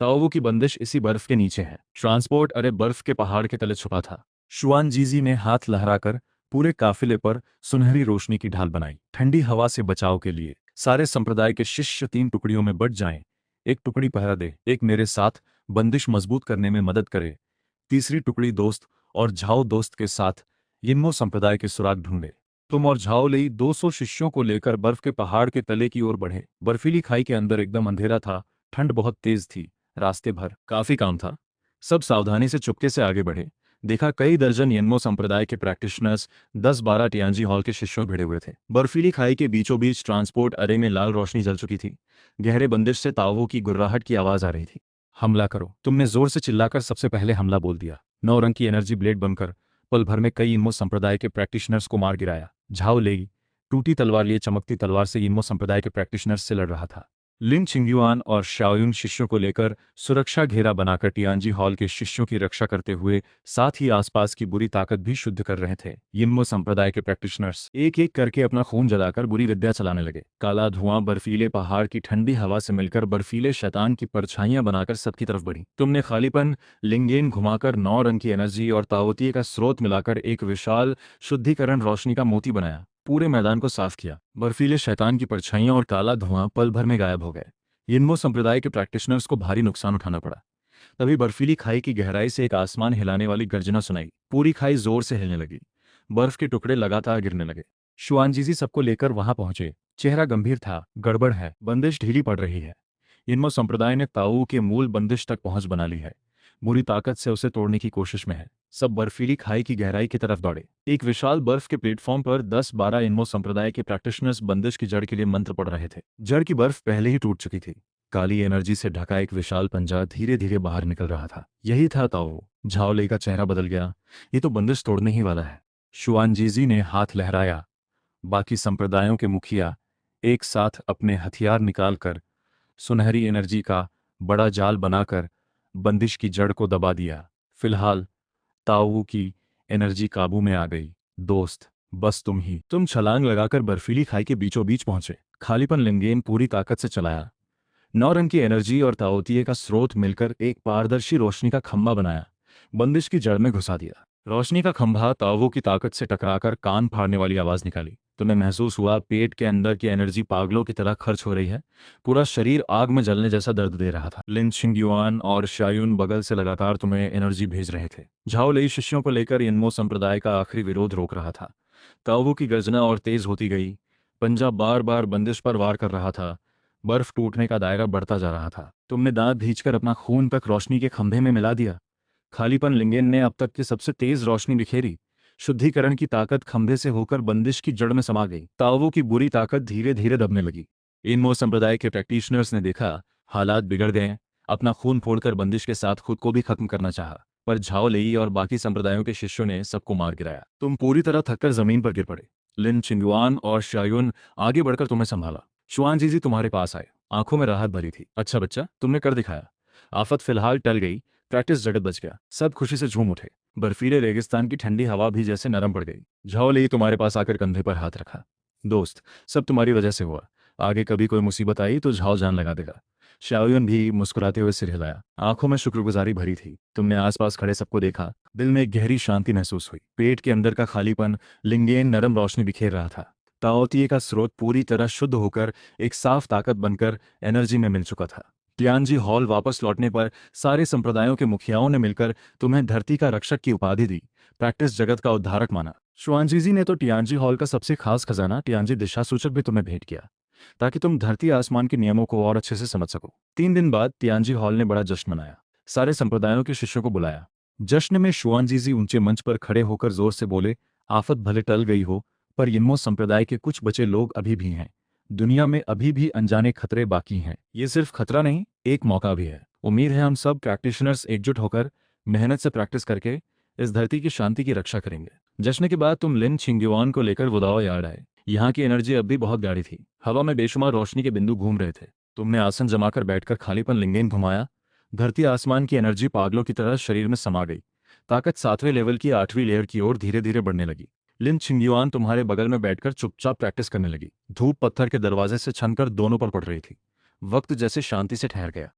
ताओवू की बंदिश इसी बर्फ के नीचे है। ट्रांसपोर्ट अरे बर्फ के पहाड़ के तले छुपा था। शुआनजीजी ने हाथ लहराकर पूरे काफिले पर सुनहरी रोशनी की ढाल बनाई। ठंडी हवा से बचाव के लिए सारे संप्रदाय के शिष्य 3 टुकड़ियों में बंट जाएं। एक टुकड़ी पहरा दे, एक मेरे साथ बंदिश मजबूत करने में मदद करे, तीसरी टुकड़ी दोस्त और झाओ दोस्त के साथ यिन्मो संप्रदाय के सुराग ढूंढे। तुम और झाओ लेई 200 शिष्यों को लेकर बर्फ के पहाड़ के तले की ओर बढ़े। बर्फीली खाई के अंदर एकदम अंधेरा था। ठंड बहुत तेज थी। रास्ते भर काफी काम था। सब सावधानी से चुपके से आगे बढ़े। देखा कई दर्जन यिन्मो संप्रदाय के प्रैक्टिशनर्स 10-12 टियांजी हॉल के शिष्यों भिड़े हुए थे। बर्फीली खाई के बीचों बीच ट्रांसपोर्ट अरे में लाल रोशनी जल चुकी थी। गहरे बंदिश से तावों की गुर्राहट की आवाज आ रही थी। हमला करो, तुमने जोर से चिल्लाकर सबसे पहले हमला बोल दिया। 9 रंग की एनर्जी ब्लेड बनकर पल भर में कई यिन्मो संप्रदाय के प्रैक्टिशनर्स को मार गिराया। झाओ लेई टूटी तलवार लिए चमकती तलवार से यिन्मो संप्रदाय के प्रैक्टिशनर्स से लड़ रहा था। लिन छिंगयुआन और शाओयुन शिष्यों को लेकर सुरक्षा घेरा बनाकर टियांजी हॉल के शिष्यों की रक्षा करते हुए साथ ही आसपास की बुरी ताकत भी शुद्ध कर रहे थे। यिन्मो संप्रदाय के प्रैक्टिशनर्स एक एक करके अपना खून जलाकर बुरी विद्या चलाने लगे। काला धुआं बर्फीले पहाड़ की ठंडी हवा से मिलकर बर्फीले शैतान की परछाइयां बनाकर सबकी तरफ बढ़ी। तुमने खालीपन लिंगेन घुमाकर 9 रंग की एनर्जी और तावतीय का स्रोत मिलाकर एक विशाल शुद्धिकरण रोशनी का मोती बनाया। पूरे मैदान को साफ किया। बर्फीले शैतान की परछाइयां और काला धुआं पल भर में गायब हो गए। यिन्मो संप्रदाय के प्रैक्टिशनर्स को भारी नुकसान उठाना पड़ा। तभी बर्फीली खाई की गहराई से एक आसमान हिलाने वाली गर्जना सुनाई। पूरी खाई जोर से हिलने लगी। बर्फ के टुकड़े लगातार गिरने लगे। शुआनजीजी सबको लेकर वहां पहुंचे। चेहरा गंभीर था। गड़बड़ है, बंदिश ढीली पड़ रही है। यिन्मो संप्रदाय ने ताऊ के मूल बंदिश तक पहुंच बना ली है। बुरी ताकत से उसे तोड़ने की कोशिश में है। सब बर्फीली खाई की गहराई की तरफ दौड़े। एक विशाल बर्फ के प्लेटफॉर्म पर 10-12 यिन्मो संप्रदाय के प्रैक्टिशनर्स बंदिश की जड़ के लिए मंत्र पढ़ रहे थे। जड़ की बर्फ पहले ही टूट चुकी थी। काली एनर्जी से ढका एक विशाल पंजा धीरे धीरे बाहर निकल रहा था। यही था ताओ। झाओ लेई का चेहरा बदल गया। ये तो बंदिश तोड़ने ही वाला है। शुआनजीजी ने हाथ लहराया। बाकी संप्रदायों के मुखिया एक साथ अपने हथियार निकालकर सुनहरी एनर्जी का बड़ा जाल बनाकर बंदिश की जड़ को दबा दिया। फिलहाल ताऊ की एनर्जी काबू में आ गई। दोस्त, बस तुम छलांग लगाकर बर्फीली खाई के बीचों बीच पहुंचे। खालीपन लिंगेन पूरी ताकत से चलाया। 9 रंग की एनर्जी और ताओतिये का स्रोत मिलकर एक पारदर्शी रोशनी का खंभा बनाया। बंदिश की जड़ में घुसा दिया। रोशनी का खंभा ताओ की ताकत से टकराकर कान फाड़ने वाली आवाज निकाली। तुम्हें महसूस हुआ पेट के अंदर की एनर्जी पागलों की तरह खर्च हो रही है। पूरा शरीर आग में जलने जैसा दर्द दे रहा था। लिन छिंगयुआन और शायुन बगल से लगातार तुम्हें एनर्जी भेज रहे थे। झाओ लेई शिष्यों को लेकर यिन्मो संप्रदाय का आखिरी विरोध रोक रहा था। ताओ की गर्जना और तेज होती गई। पंजा बार बार बंदिश पर वार कर रहा था। बर्फ टूटने का दायरा बढ़ता जा रहा था। तुमने दांत भींचकर अपना खून तक रोशनी के खंभे में मिला दिया। खालीपन लिंगेन ने अब तक की सबसे तेज रोशनी बिखेरी। शुद्धिकरण की ताकत खंभे से होकर बंदिश की जड़ में समा गई। ताओ की बुरी ताकत धीरे धीरे दबने लगी। इनमो संप्रदाय के प्रैक्टिशनर्स ने देखा हालात बिगड़ गए हैं। अपना खून फोड़कर बंदिश के साथ खुद को भी खत्म करना चाहा, पर झाओ लेई और बाकी संप्रदायों के शिष्यों ने सबको मार गिराया। तुम पूरी तरह थककर जमीन पर गिर पड़े। लिन चिंगुआन और शायुन आगे बढ़कर तुम्हें संभाला। शुआन जीजी तुम्हारे पास आए, आंखों में राहत भरी थी। अच्छा बच्चा, तुमने कर दिखाया। आफत फिलहाल टल गई, प्रैक्टिस जगत बच गया। सब खुशी से झूम उठे। बर्फीले रेगिस्तान की ठंडी हवा भी जैसे नरम पड़ गई। झाओ लेई तुम्हारे पास आकर कंधे पर हाथ रखा। दोस्त, सब तुम्हारी वजह से हुआ। आगे कभी कोई मुसीबत आई तो झाओ जान लगा देगा। शाओयुन भी मुस्कुराते हुए सिर हिलाया। आंखों में शुक्रगुजारी भरी थी। तुमने आसपास खड़े सबको देखा। दिल में एक गहरी शांति महसूस हुई। पेट के अंदर का खालीपन लिंगेन नरम रोशनी बिखेर रहा था। ताओतिए का स्रोत पूरी तरह शुद्ध होकर एक साफ ताकत बनकर एनर्जी में मिल चुका था। तियानजी हॉल वापस लौटने पर सारे संप्रदायों के मुखियाओं ने मिलकर तुम्हें धरती का रक्षक की उपाधि दी, प्रैक्टिस जगत का उद्धारक माना। शुआनजीजी ने तो टियानजी हॉल का सबसे खास खजाना टियानजी दिशा सूचक भी तुम्हें भेंट किया, ताकि तुम धरती आसमान के नियमों को और अच्छे से समझ सको। 3 दिन बाद तियानजी हॉल ने बड़ा जश्न मनाया। सारे संप्रदायों के शिष्यों को बुलाया। जश्न में शुआनजीजी ऊंचे मंच पर खड़े होकर जोर से बोले, आफत भले टल गई हो, पर यिन्मो संप्रदाय के कुछ बचे लोग अभी भी हैं। दुनिया में अभी भी अनजाने खतरे बाकी हैं। ये सिर्फ खतरा नहीं, एक मौका भी है। उम्मीद है हम सब प्रैक्टिशनर्स एकजुट होकर मेहनत से प्रैक्टिस करके इस धरती की शांति की रक्षा करेंगे। जश्न के बाद तुम लिन छिंगयुआन को लेकर वुदाओ यार्ड आए। यहाँ की एनर्जी अब भी बहुत गाढ़ी थी। हवा में बेशुमार रोशनी के बिंदु घूम रहे थे। तुमने आसन जमाकर बैठकर खालीपन लिंगेन घुमाया। धरती आसमान की एनर्जी पागलों की तरह शरीर में समा गई। ताकत 7वें लेवल की 8वीं लेयर की ओर धीरे धीरे बढ़ने लगी। लिन छिंगयुआन तुम्हारे बगल में बैठकर चुपचाप प्रैक्टिस करने लगी। धूप पत्थर के दरवाजे से छनकर दोनों पर पड़ रही थी। वक्त जैसे शांति से ठहर गया।